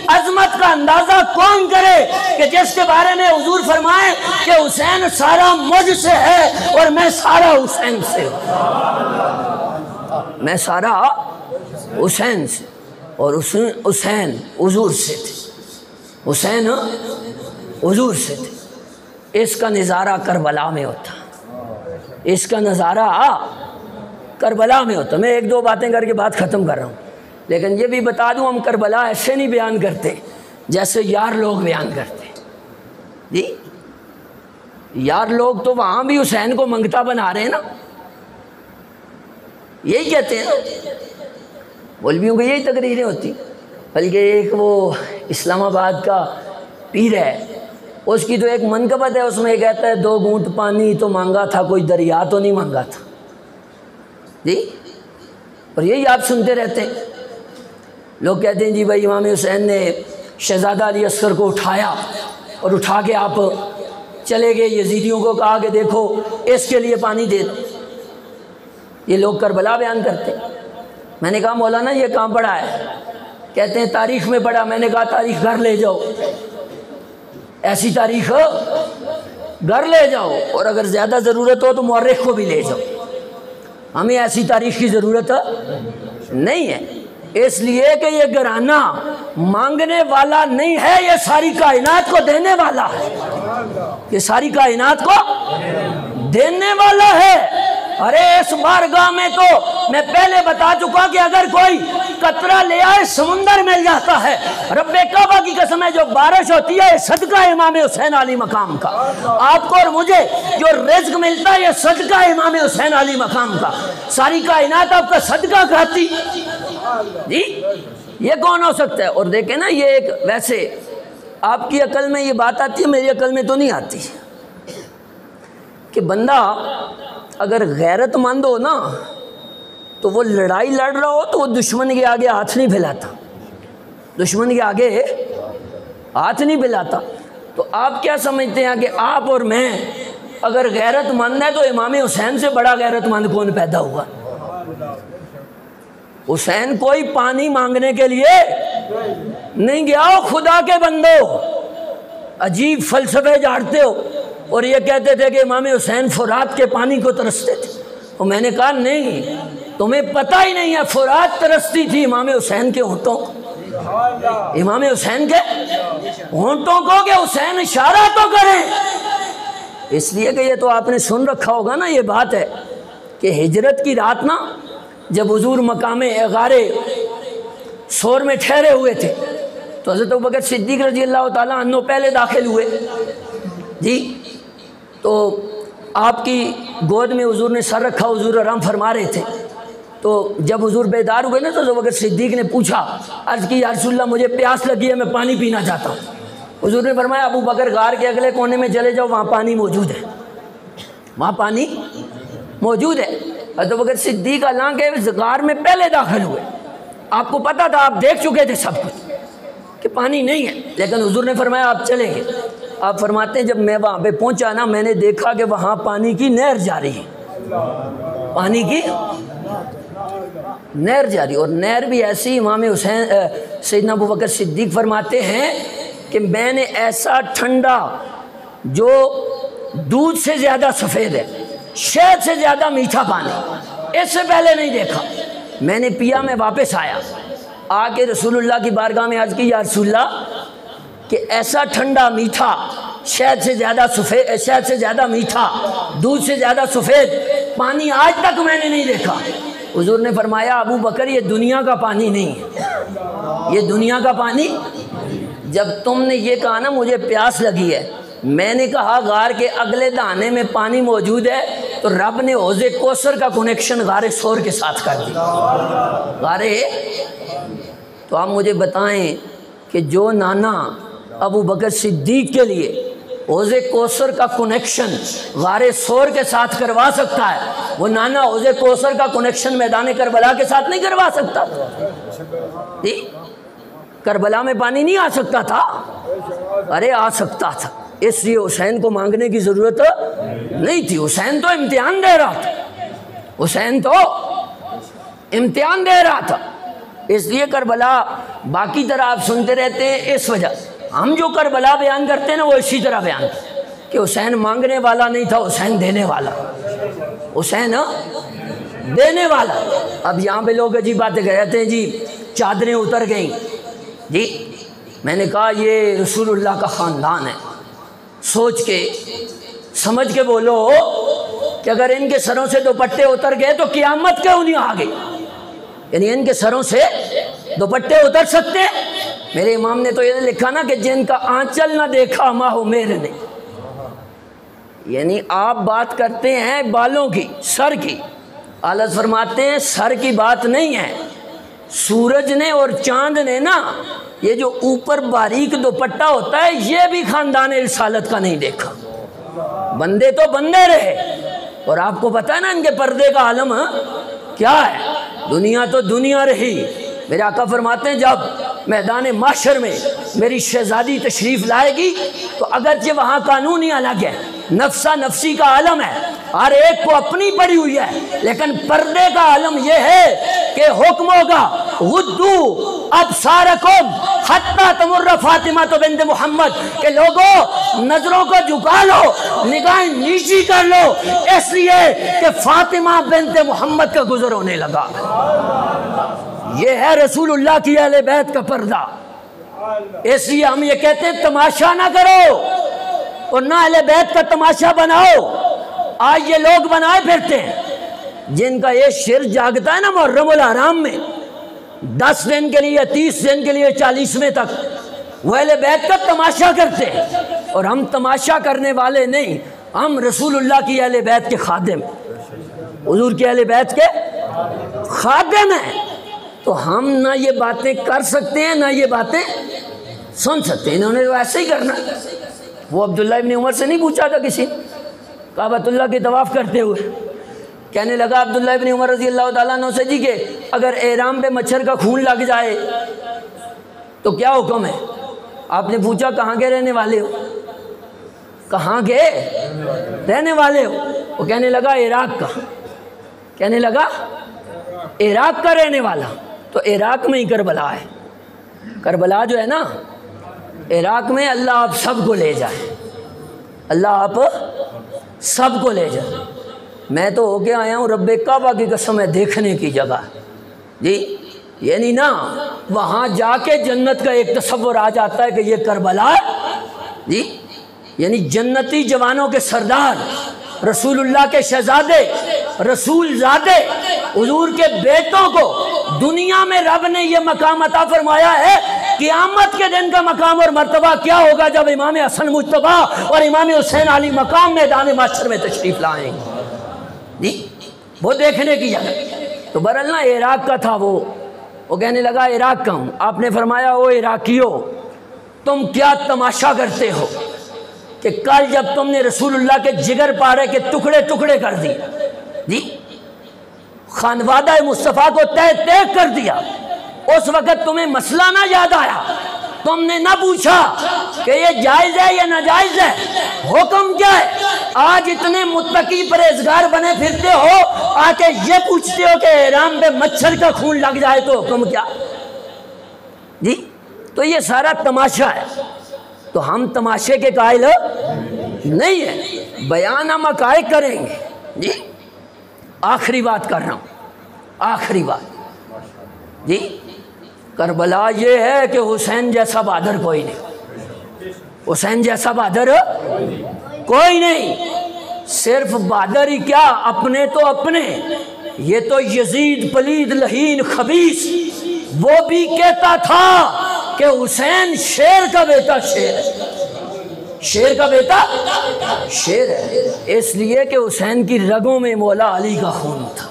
عظمت کا اندازہ کون کرے کہ جس کے بارے میں حضور فرمائے کہ حسین سارا مجھ سے ہے اور میں سارا حسین سے ہوں، میں سارا حسین سے، اور حسین حضور سے تھے، حسین حضور سے تھے۔ اس کا نظارہ کربلا میں ہوتا، اس کا نظارہ کربلا میں ہوتا۔ میں 1-2 باتیں کر کے بات ختم کر رہا ہوں، لیکن یہ بھی بتا دوں ہم کربلا ایسے نہیں بیان کرتے جیسے یار لوگ بیان کرتے۔ جی یار لوگ تو وہاں بھی حسین کو منگتا بنا رہے ہیں نا، یہی کہتے ہیں نا، مولویوں کی یہی تقریریں ہوتی۔ بلکہ ایک وہ اسلام آباد کا پیر ہے، اس کی تو ایک منقبت ہے، اس میں کہتا ہے 2 گھونٹ پانی تو مانگا تھا، کوئی دریا تو نہیں مانگا تھا۔ جی اور یہی آپ سنتے رہتے ہیں، لوگ کہتے ہیں جی بھائی امام حسین نے شہزادہ علی اصغر کو اٹھایا اور اٹھا کے آپ چلے گئے، یزیدیوں کو کہا کہ دیکھو اس کے لیے پانی دے دو۔ یہ لوگ کربلا بیان کرتے ہیں۔ میں نے کہا مولانا یہ کہاں پڑھا ہے؟ کہتے ہیں تاریخ میں پڑھا۔ میں نے کہا تاریخ گھر لے جاؤ، ایسی تاریخ گھر لے جاؤ، اور اگر زیادہ ضرورت ہو تو مورخ کو بھی لے جاؤ، ہمیں ایسی تاریخ کی ضرورت نہیں ہے۔ اس لیے کہ یہ گھرانہ مانگنے والا نہیں ہے، یہ ساری کائنات کو دینے والا ہے، یہ ساری کائنات کو دینے والا ہے۔ ارے اس بارگاہ میں تو میں پہلے بتا چکا کہ اگر کوئی قطرہ لے آئے سمندر مل جاتا ہے۔ رب کعبہ کی قسم ہے، جو بارش ہوتی ہے صدقہ امام حسین علی مقام کا، آپ کو اور مجھے جو رزق ملتا ہے یہ صدقہ امام حسین علی مقام کا، ساری کائنات آپ کا صدقہ کھاتی جی، یہ کون ہو سکتا ہے؟ اور دیکھیں نا، یہ ایک ویسے آپ کی عقل میں یہ بات آتی ہے، میری عقل میں تو نہیں آتی، کہ بندہ اگر غیرت مند ہو نا تو وہ لڑائی لڑ رہا ہو تو وہ دشمن کے آگے ہاتھ نہیں پھیلاتا، دشمن کے آگے ہاتھ نہیں پھیلاتا۔ تو آپ کیا سمجھتے ہیں کہ آپ اور میں اگر غیرت مند ہے تو امام حسین سے بڑا غیرت مند کون پیدا ہوا؟ حسین کوئی پانی مانگنے کے لیے نہیں گیا ہو، خدا کے بندو عجیب فلسفے جھاڑتے ہو، اور یہ کہتے تھے کہ امام حسین فرات کے پانی کو ترستے تھے، اور میں نے کہا نہیں، تمہیں پتہ ہی نہیں ہے، فرات ترستی تھی امام حسین کے ہونٹوں، امام حسین کے ہونٹوں کو، کہ حسین اشارہ تو کریں۔ اس لیے کہ یہ تو آپ نے سن رکھا ہوگا نا، یہ بات ہے کہ ہجرت کی رات نا جب حضور مقام غار ثور میں ٹھہرے ہوئے تھے تو حضرت ابوبکر صدیق رضی اللہ تعالیٰ عنہ پہلے داخل ہوئے جی، تو آپ کی گود میں حضور نے سر رکھا، حضور آرام فرما رہے تھے، تو جب حضور بیدار ہوئے نا تو ابوبکر صدیق نے پوچھا، عرض کی یا رسول اللہ مجھے پیاس لگی ہے، میں پانی پینا چاہتا ہوں۔ حضور نے فرمایا ابو بکر غار کے اگلے کونے میں چلے جاؤ، وہاں پانی موجود ہے، وہاں پانی موجود ہے۔ حضرت ابوبکر صدیق اللہ کے غار میں پہلے داخل ہوئے، آپ کو پتا تھا، آپ دیکھ چکے تھے سب کچھ کہ پانی نہیں ہے، لیکن حضور نے فرمایا آپ چلیں گے۔ آپ فرماتے ہیں جب میں وہاں پہ پہنچا نا، میں نے دیکھا کہ وہاں پانی کی نہر جاری ہے، پانی کی نہر جاری، اور نہر بھی ایسی، امام حسین سیدنا ابوبکر صدیق فرماتے ہیں کہ میں نے ایسا ٹھنڈا جو دودھ سے زیادہ سفید ہے، شہد سے زیادہ میٹھا پانی اس سے پہلے نہیں دیکھا۔ میں نے پیا، میں واپس آیا، آ کے رسول اللہ کی بارگاہ میں عرض کی یا رسول اللہ کہ ایسا ٹھنڈا میٹھا، شہد سے زیادہ سفید، شہد سے زیادہ میٹھا، دودھ سے زیادہ سفید پانی آج تک میں نے نہیں دیکھا۔ حضور نے فرمایا ابو بکر یہ دنیا کا پانی نہیں ہے، یہ دنیا کا پانی۔ جب تم نے یہ کہا نا مجھے پیاس لگی ہے، میں نے کہا غار کے اگلے دانے میں پانی موجود ہے، تو رب نے حوض کوثر کا کنیکشن غار ثور کے ساتھ کر دیا۔ غارے تو آپ مجھے بتائیں کہ جو نانا ابو بکر صدیق کے لیے حوض کوثر کا کنیکشن غار ثور کے ساتھ کروا سکتا ہے، وہ نانا حوض کوثر کا کنیکشن میدان کربلا کے ساتھ نہیں کروا سکتا؟ جی کربلا میں پانی نہیں آ سکتا تھا؟ ارے آ سکتا تھا، اس لیے حسین کو مانگنے کی ضرورت نہیں تھی۔ حسین تو امتحان دے رہا تھا، حسین تو امتحان دے رہا تھا، اس لیے کربلا باقی طرح آپ سنتے رہتے ہیں۔ اس وجہ ہم جو کربلا بیان کرتے ہیں نا وہ اسی طرح بیان کرتے ہیں کہ حسین مانگنے والا نہیں تھا، حسین دینے والا، حسین دینے والا۔ اب یہاں پہ لوگ عجیب باتیں کہتے ہیں جی چادریں اتر گئیں، جی میں نے کہا یہ رسول اللہ کا خاندان ہے، سوچ کے سمجھ کے بولو کہ اگر ان کے سروں سے دوپٹے اتر گئے تو قیامت کیوں نہیں آ گئی؟ یعنی ان کے سروں سے دوپٹے اتر سکتے؟ میرے امام نے تو یہ لکھا نا کہ جن کا آنچل نہ دیکھا ماہ میر نے، یعنی آپ بات کرتے ہیں بالوں کی، سر کی، اعلیٰ فرماتے ہیں سر کی بات نہیں ہے، سورج نے اور چاند نے نا یہ جو اوپر باریک دوپٹہ ہوتا ہے یہ بھی خاندان رسالت کا نہیں دیکھا۔ بندے تو بندے رہے، اور آپ کو پتہ ہے نا ان کے پردے کا عالم کیا ہے؟ دنیا تو دنیا رہی۔ میرے آقا فرماتے ہیں جب میدان محشر میں میری شہزادی تشریف لائے گی تو اگرچہ وہاں قانونی الگ ہے، نفسا نفسی کا عالم ہے، ہر ایک کو اپنی پڑی ہوئی ہے، لیکن پردے کا عالم یہ ہے کہ حکم ہوگا غدو ابصارکم حتی تمر فاطمہ تو بنت محمد، کہ لوگوں نظروں کو جھکا لو، نگاہیں نیچی کر لو، اس لیے کہ فاطمہ بنت محمد کا گزر ہونے لگا۔ یہ ہے رسول اللہ کی اہل بیت کا پردہ۔ اس لیے ہم یہ کہتے ہیں تماشا نہ کرو اور نہ اہل بیت کا تماشا بناؤ۔ آج یہ لوگ بنائے پھرتے ہیں جن کا یہ شر جاگتا ہے نا محرم الحرام میں 10 دن کے لیے 30 دن کے لیے 40ویں تک وہ اہل بیت کا تماشا کرتے ہیں، اور ہم تماشا کرنے والے نہیں، ہم رسول اللہ کی اہل بیت کے خادم، حضور کی اہل بیت کے خادم ہیں۔ تو ہم نہ یہ باتیں کر سکتے ہیں نہ یہ باتیں سن سکتے ہیں، انہوں نے تو ایسے ہی کرنا۔ وہ عبداللہ ابن عمر سے نہیں پوچھا تھا کسی کعبۃ اللہ کی طواف کرتے ہوئے، کہنے لگا عبداللہ ابن عمر رضی اللہ تعالیٰ عنہ سے جی کہ اگر احرام پہ مچھر کا خون لگ جائے تو کیا حکم ہے؟ آپ نے پوچھا کہاں کے رہنے والے ہو؟ کہاں کے رہنے والے ہو؟ وہ کہنے لگا عراق کا، کہنے لگا عراق کا رہنے والا، تو عراق میں ہی کربلا ہے۔ کربلا جو ہے نا عراق میں، اللہ آپ سب کو لے جائے، اللہ آپ سب کو لے جائے۔ میں تو ہو کے آیا ہوں رب کعبہ کی قسم ہے دیکھنے کی جگہ جی، یعنی نا وہاں جا کے جنت کا ایک تصور آ جاتا ہے کہ یہ کربلا ہے جی، یعنی جنتی جوانوں کے سردار، رسول اللہ کے شہزادے، رسول زادے، حضور کے بیٹوں کو دنیا میں رب نے یہ مقام عطا فرمایا ہے۔ قیامت کے دن کا مقام اور مرتبہ کیا ہوگا جب امام حسن مجتبیٰ اور امام حسین علی مقام میدان محشر میں تشریف لائیں جی، وہ دیکھنے کی جگہ۔ تو برالنا عراق کا تھا وہ کہنے لگا عراق کا ہوں۔ آپ نے فرمایا او عراقیو تم کیا تماشا کرتے ہو کہ کل جب تم نے رسول اللہ کے جگر پارے کے ٹکڑے ٹکڑے کر دی جی، خانوادہ مصطفیٰ کو تہ تیغ کر دیا، اس وقت تمہیں مسئلہ نہ یاد آیا؟ تم نے نہ پوچھا کہ یہ جائز ہے یا ناجائز ہے، حکم کیا ہے؟ آج اتنے متقی پرہیزگار بنے پھرتے ہو، آ کے یہ پوچھتے ہو کہ احرام پہ مچھر کا خون لگ جائے تو حکم کیا جی؟ تو یہ سارا تماشا ہے، تو ہم تماشے کے قائل نہیں ہیں، بیان ہم حقائق کریں گے جی۔ آخری بات کر رہا ہوں، آخری بات جی، کربلا یہ ہے کہ حسین جیسا بہادر کوئی نہیں، حسین جیسا بہادر کوئی نہیں، صرف بہادر ہی کیا، اپنے تو اپنے، یہ تو یزید پلید لہین خبیث وہ بھی کہتا تھا کہ حسین شیر کا بیٹا شیر ہے، شیر کا بیٹا شیر ہے، اس لیے کہ حسین کی رگوں میں مولا علی کا خون تھا،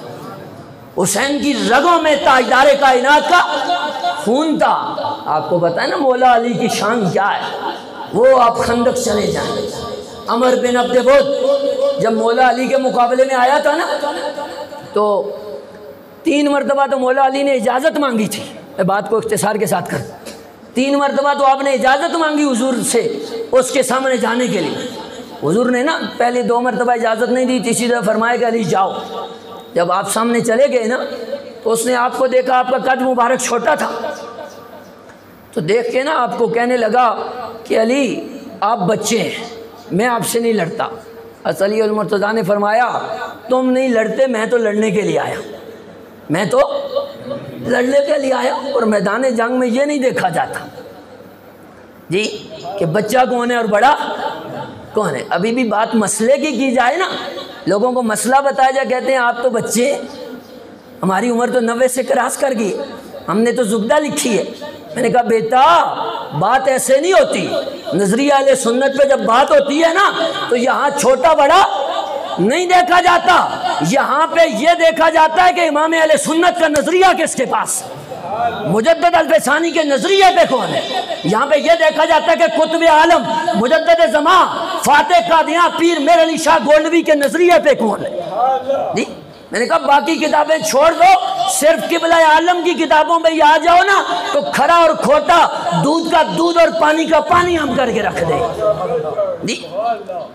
حسین کی رگوں میں تاجدار کائنات کا خون تھا۔ آپ کو پتہ ہے نا مولا علی کی شان کیا ہے؟ وہ آپ خندق چلے جائیں، عمر بن عبد بود جب مولا علی کے مقابلے میں آیا تھا نا تو 3 مرتبہ تو مولا علی نے اجازت مانگی تھی، میں بات کو اختصار کے ساتھ کروں، 3 مرتبہ تو آپ نے اجازت مانگی حضور سے اس کے سامنے جانے کے لیے، حضور نے نا پہلے 2 مرتبہ اجازت نہیں دی، تیسری دفعہ فرمایا کہ علی جاؤ۔ جب آپ سامنے چلے گئے نا تو اس نے آپ کو دیکھا، آپ کا قد مبارک چھوٹا تھا، تو دیکھ کے نا آپ کو کہنے لگا کہ علی آپ بچے ہیں، میں آپ سے نہیں لڑتا۔ علی المرتضیٰ نے فرمایا تم نہیں لڑتے، میں تو لڑنے کے لیے آیا، میں تو لڑنے کے لیے آیا، اور میدان جنگ میں یہ نہیں دیکھا جاتا جی کہ بچہ کون ہے اور بڑا کون ہے۔ ابھی بھی بات مسئلے کی جائے نا، لوگوں کو مسئلہ بتایا جائے، کہتے ہیں آپ تو بچے، ہماری عمر تو 90 سے کراس کر گئی، ہم نے تو زبدہ لکھی ہے۔ میں نے کہا بیٹا بات ایسے نہیں ہوتی، نظریہ اہل سنت پہ جب بات ہوتی ہے نا تو یہاں چھوٹا بڑا نہیں دیکھا جاتا، یہاں پہ یہ دیکھا جاتا ہے کہ امام اہل سنت کا نظریہ کس کے پاس، مجدد الفسانی کے نظریے پہ کون ہے۔ یہاں پہ یہ دیکھا جاتا ہے کہ قطب عالم مجدد زمان فاتح قادیاں پیر میر علی شاہ گولڈوی کے نظریے پہ کون ہے جی۔ میں نے کہا باقی کتابیں چھوڑ دو، صرف قبلہ عالم کی کتابوں میں آ جاؤ نا تو کھرا اور کھوٹا، دودھ کا دودھ اور پانی کا پانی ہم کر کے رکھ دیں جی۔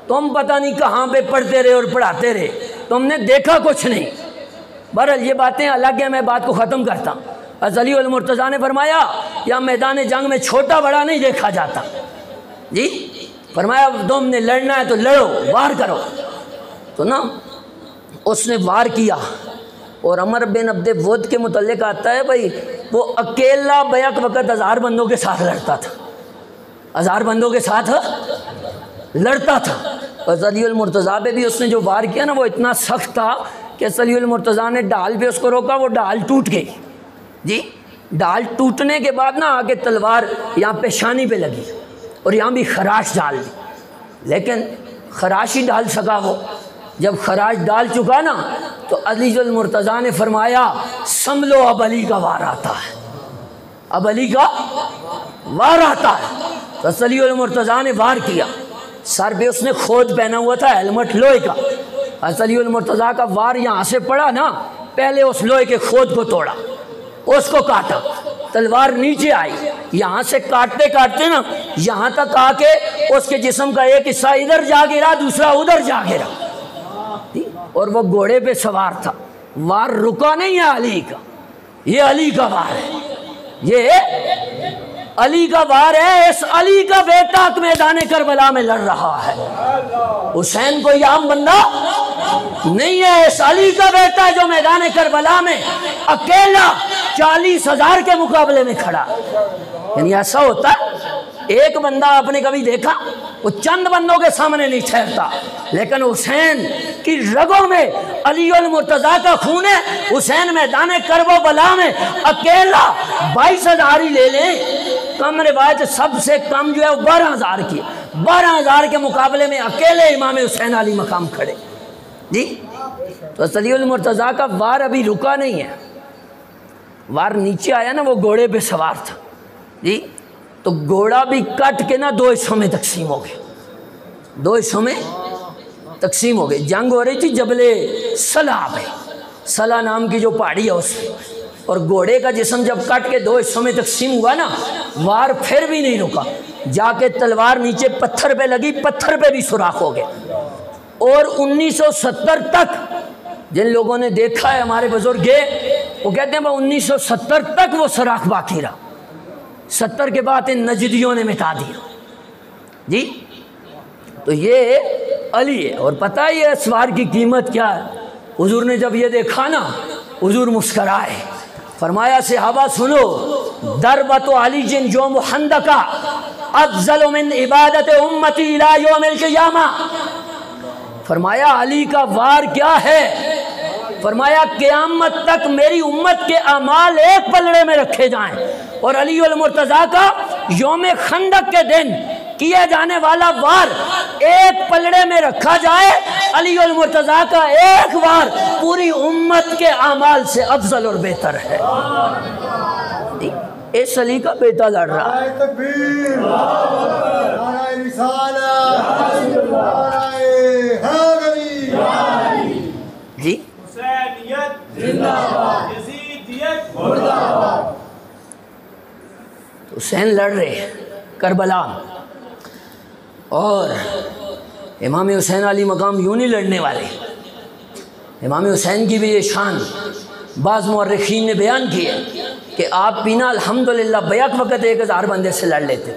تم پتہ نہیں کہاں پہ پڑھتے رہے اور پڑھاتے رہے، تم نے دیکھا کچھ نہیں۔ بہرحال یہ باتیں الگ ہیں، میں بات کو ختم کرتا ہوں۔ علی المرتضیٰ نے فرمایا یا میدان جنگ میں چھوٹا بڑا نہیں دیکھا جاتا جی، فرمایا تم نے لڑنا ہے تو لڑو، وار کرو۔ تو نا اس نے وار کیا، اور عمر بن عبد ود کے متعلق آتا ہے بھائی وہ اکیلا بیک وقت 1000 بندوں کے ساتھ لڑتا تھا، 1000 بندوں کے ساتھ لڑتا تھا۔ اور علی المرتضیٰ پہ بھی اس نے جو وار کیا نا وہ اتنا سخت تھا کہ علی المرتضیٰ نے ڈال پہ اس کو روکا، وہ ڈال ٹوٹ گئی جی۔ ڈال ٹوٹنے کے بعد نا آگے تلوار یہاں پیشانی پہ لگی اور یہاں بھی خراش ڈال دی، لیکن خراش ہی ڈال سکا وہ۔ جب خراش ڈال چکا نا تو علی المرتضیٰ نے فرمایا سنبھلو اب علی کا وار آتا ہے، اب علی کا وار آتا ہے۔ تو علی المرتضیٰ نے وار کیا، سر پہ اس نے کھود پہنا ہوا تھا، ہیلمٹ لوہے کا۔ علی المرتضیٰ کا وار یہاں سے پڑا نا، پہلے اس لوہے کے کھود کو توڑا، اس کو کاٹا، تلوار نیچے آئی، یہاں سے کاٹتے کاٹتے نا یہاں تک آ کے اس کے جسم کا ایک حصہ ادھر جا گرا، دوسرا ادھر جا گرا، اور وہ گھوڑے پہ سوار تھا۔ وار رکا نہیں ہے علی کا، یہ علی کا وار ہے، یہ علی کا وار ہے۔ اس علی کا بیٹا میدان کربلا میں لڑ رہا ہے، حسین کوئی عام بندہ نہیں ہے، اس علی کا بیٹا جو میدان کربلا میں اکیلا 40,000 کے مقابلے میں کھڑا۔ یعنی ایسا ہوتا ہے ایک بندہ آپ نے کبھی دیکھا، وہ چند بندوں کے سامنے نہیں ٹھہرتا، لیکن حسین کی رگوں میں علی المرتضیٰ کا خون ہے۔ حسین میدان کرب و بلا میں اکیلا 22,000 ہی لے لیں، کم روایت سب سے کم جو ہے وہ 12,000 کی، 12,000 کے مقابلے میں اکیلے امام حسین علی مقام کھڑے جی۔ تو علی المرتضیٰ کا وار ابھی رکا نہیں ہے، وار نیچے آیا نا، وہ گھوڑے پہ سوار تھا جی۔ تو گھوڑا بھی کٹ کے نا 2 حصوں میں تقسیم ہو گئے، 2 حصوں میں تقسیم ہو گئے۔ جنگ ہو رہی تھی جبل صلہ پہ، صلہ نام کی جو پہاڑی ہے اس پہ، اور گھوڑے کا جسم جب کٹ کے 2 حصوں میں تقسیم ہوا نا، وار پھر بھی نہیں رکا، جا کے تلوار نیچے پتھر پہ لگی، پتھر پہ بھی سوراخ ہو گئے۔ اور 1970 تک جن لوگوں نے دیکھا ہے ہمارے بزرگ وہ کہتے ہیں 1970 تک وہ سوراخ باقی رہا، 70 کے بعد ان نجدیوں نے مٹا دیا جی۔ تو یہ علی ہے، اور پتہ ہی ہے سوار کی قیمت کیا ہے۔ حضور نے جب یہ دیکھا نا حضور مسکرائے، فرمایا صحابہ سنو، ضربۃ علی جن یوم خندقہ افضل من عبادت امتی الی یوم القیامہ۔ فرمایا علی کا وار کیا ہے؟ فرمایا قیامت تک میری امت کے اعمال ایک پلڑے میں رکھے جائیں، اور علی المرتضیٰ کا یوم خندق کے دن کیا جانے والا وار ایک پلڑے میں رکھا جائے، علی المرتضیٰ کا ایک وار پوری امت کے اعمال سے افضل اور بہتر ہے۔ اس علی کا بیٹا لڑ رہا ہے۔ تکبیر، نعرہ رسالت، نعرہ حیدری جی، حسینیت زندہ باد، یزیدیت مردہ باد۔ حسین لڑ رہے ہیں کربلا، اور امام حسین علی مقام یوں نہیں لڑنے والے۔ امام حسین کی بھی یہ شان بعض مورخین نے بیان کی ہے کہ آپ پینا الحمدللہ بیک وقت 1000 بندے سے لڑ لیتے،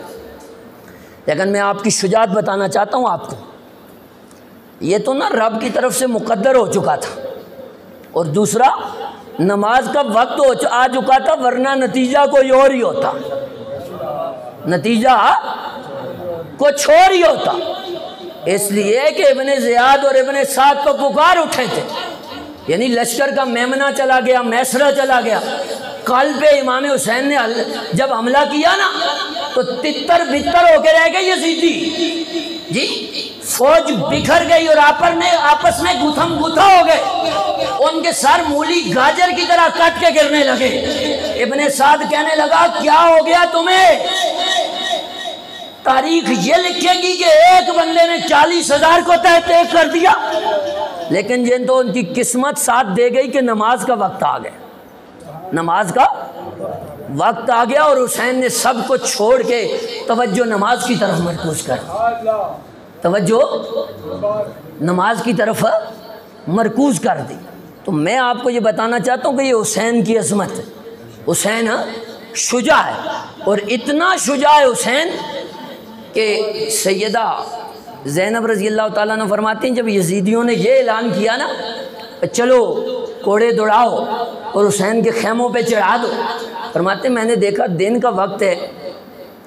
لیکن میں آپ کی شجاعت بتانا چاہتا ہوں آپ کو، یہ تو نا رب کی طرف سے مقدر ہو چکا تھا، اور دوسرا نماز کا وقت آ چکا تھا، ورنہ نتیجہ کوئی اور ہی ہوتا، نتیجہ کچھ اور ہی ہوتا۔ اس لیے کہ ابن زیاد اور ابن سعد تو پکار اٹھے تھے، یعنی لشکر کا میمنہ چلا گیا، میسرہ چلا گیا، قلب پہ امام حسین نے جب حملہ کیا نا تو تتر بتر ہو کے رہ گئے یزیدی جی، فوج بکھر گئی اور آپس میں گتھم گتھا ہو گئے، ان کے سر مولی گاجر کی طرح کٹ کے گرنے لگے۔ ابن سعد کہنے لگا کیا ہو گیا تمہیں؟ تاریخ یہ لکھے گی کہ ایک بندے نے 40,000 کو تحت کر دیا، لیکن جن تو ان کی قسمت ساتھ دے گئی کہ نماز کا وقت آ گیا، نماز کا وقت آ گیا، اور حسین نے سب کو چھوڑ کے توجہ نماز کی طرف مرکوز کر دی، توجہ نماز کی طرف مرکوز کر دی۔ تو میں آپ کو یہ بتانا چاہتا ہوں کہ یہ حسین کی عظمت ہے، حسین شجاع ہے، اور اتنا شجاع ہے حسین کہ سیدہ زینب رضی اللہ تعالیٰ عنہ فرماتی ہیں جب یزیدیوں نے یہ اعلان کیا نا چلو کوڑے دوڑاؤ اور حسین کے خیموں پہ چڑھا دو۔ فرماتے میں نے دیکھا دن کا وقت ہے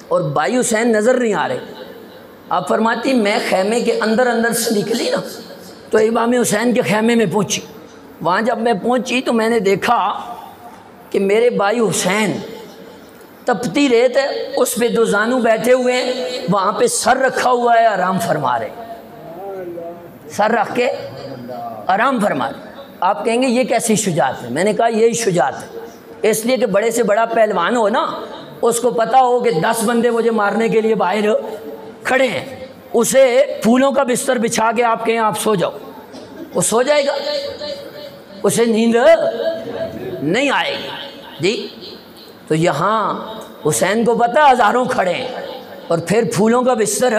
اور بھائی حسین نظر نہیں آ رہے۔ آپ فرماتی میں خیمے کے اندر سے نکلی نا تو امام حسین کے خیمے میں پہنچی۔ وہاں جب میں پہنچی تو میں نے دیکھا کہ میرے بھائی حسین تپتی ریت ہے، اس پہ دو زانو بیٹھے ہوئے ہیں، وہاں پہ سر رکھا ہوا ہے، آرام فرما رہے، سر رکھ کے آرام فرما رہے۔ آپ کہیں گے یہ کیسی شجاعت ہے؟ میں نے کہا یہی شجاعت ہے، اس لیے کہ بڑے سے بڑا پہلوان ہو نا، اس کو پتا ہو کہ 10 بندے مجھے مارنے کے لیے باہر کھڑے ہیں، اسے پھولوں کا بستر بچھا کے آپ کہیں آپ سو جاؤ، وہ سو جائے گا، اسے نیند نہیں آئے گی جی۔ تو یہاں حسین کو پتا ہزاروں کھڑے ہیں اور پھر پھولوں کا بستر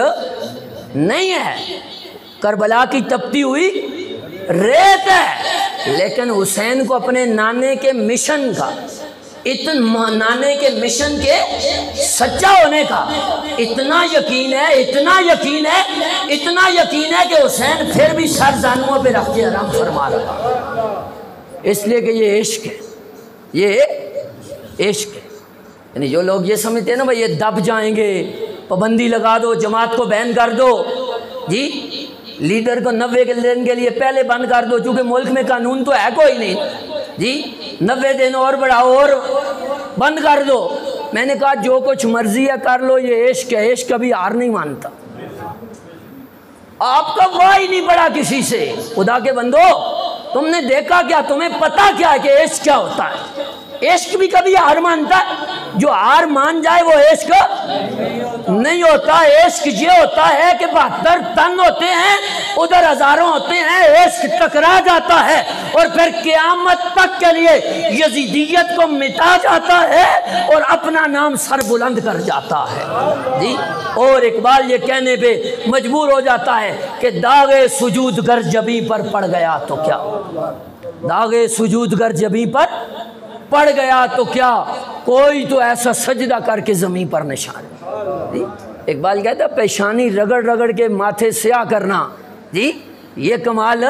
نہیں ہے، کربلا کی تپتی ہوئی ریت ہے، لیکن حسین کو اپنے نانے کے مشن کا، نانے کے مشن کے سچا ہونے کا اتنا یقین ہے، اتنا یقین ہے، اتنا یقین ہے کہ حسین پھر بھی سر زانووں پہ رکھ کے آرام فرما رہا، اس لیے کہ یہ عشق ہے، یہ عشق ہے۔ یعنی جو لوگ یہ سمجھتے ہیں نا بھائی یہ دب جائیں گے، پابندی لگا دو، جماعت کو بین کر دو جی، لیڈر کو 90 دن کے لیے پہلے بند کر دو، چونکہ ملک میں قانون تو ہے کوئی نہیں جی، 90 دن اور بڑھاؤ اور بند کر دو۔ میں نے کہا جو کچھ مرضی ہے کر لو، یہ عشق ہے، عشق کبھی ہار نہیں مانتا۔ آپ کا واہ ہی نہیں پڑا کسی سے، خدا کے بندو تم نے دیکھا کیا؟ تمہیں پتا کیا ہے کہ عشق کیا ہوتا ہے؟ عشق بھی کبھی ہار مانتا ہے؟ جو ہار مان جائے وہ عشق نہیں ہوتا۔ عشق یہ ہوتا ہے کہ 72 تن ہوتے ہیں، ادھر ہزاروں ہوتے ہیں، عشق ٹکرا جاتا ہے اور پھر قیامت تک کے لیے یزیدیت کو مٹا جاتا ہے اور اپنا نام سر بلند کر جاتا ہے جی۔ اور اقبال یہ کہنے پہ مجبور ہو جاتا ہے کہ داغ سجود گر جبیں پر پڑ گیا تو کیا، داغ سجود گر جبیں پر پڑ گیا تو کیا، کوئی تو ایسا سجدہ کر کے زمین پر نشان جی۔ اقبال کہتا ہے پیشانی رگڑ رگڑ کے ماتھے سیاہ کرنا جی یہ کمال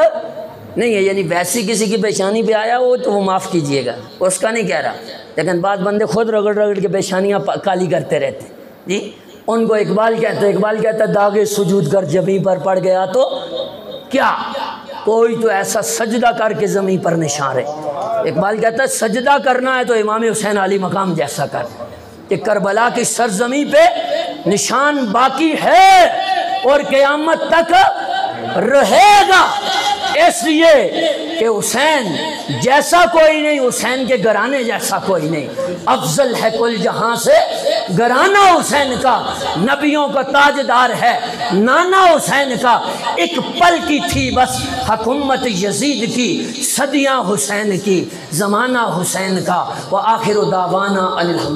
نہیں ہے، یعنی ویسی کسی کی پیشانی پہ آیا ہو تو وہ معاف کیجئے گا، اس کا نہیں کہہ رہا، لیکن بعض بندے خود رگڑ رگڑ کے پیشانیاں کالی کرتے رہتے جی، ان کو اقبال کہتا ہے۔ اقبال کہتا ہے داغ سجود گر جبیں پر پڑ گیا تو کیا، کوئی تو ایسا سجدہ کر کے زمین پر نشان ہے۔ اقبال کہتا ہے سجدہ کرنا ہے تو امام حسین علی مقام جیسا کر، کہ کربلا کی سرزمین پہ نشان باقی ہے اور قیامت تک رہے گا، اس لیے کہ حسین جیسا کوئی نہیں، حسین کے گھرانے جیسا کوئی نہیں، افضل ہے کل جہاں سے گھرانہ حسین کا، نبیوں کا تاجدار ہے نانا حسین کا، ایک پل کی تھی بس حکومت یزید کی، صدیاں حسین کی، زمانہ حسین کا، وآخر دعوانا الحمد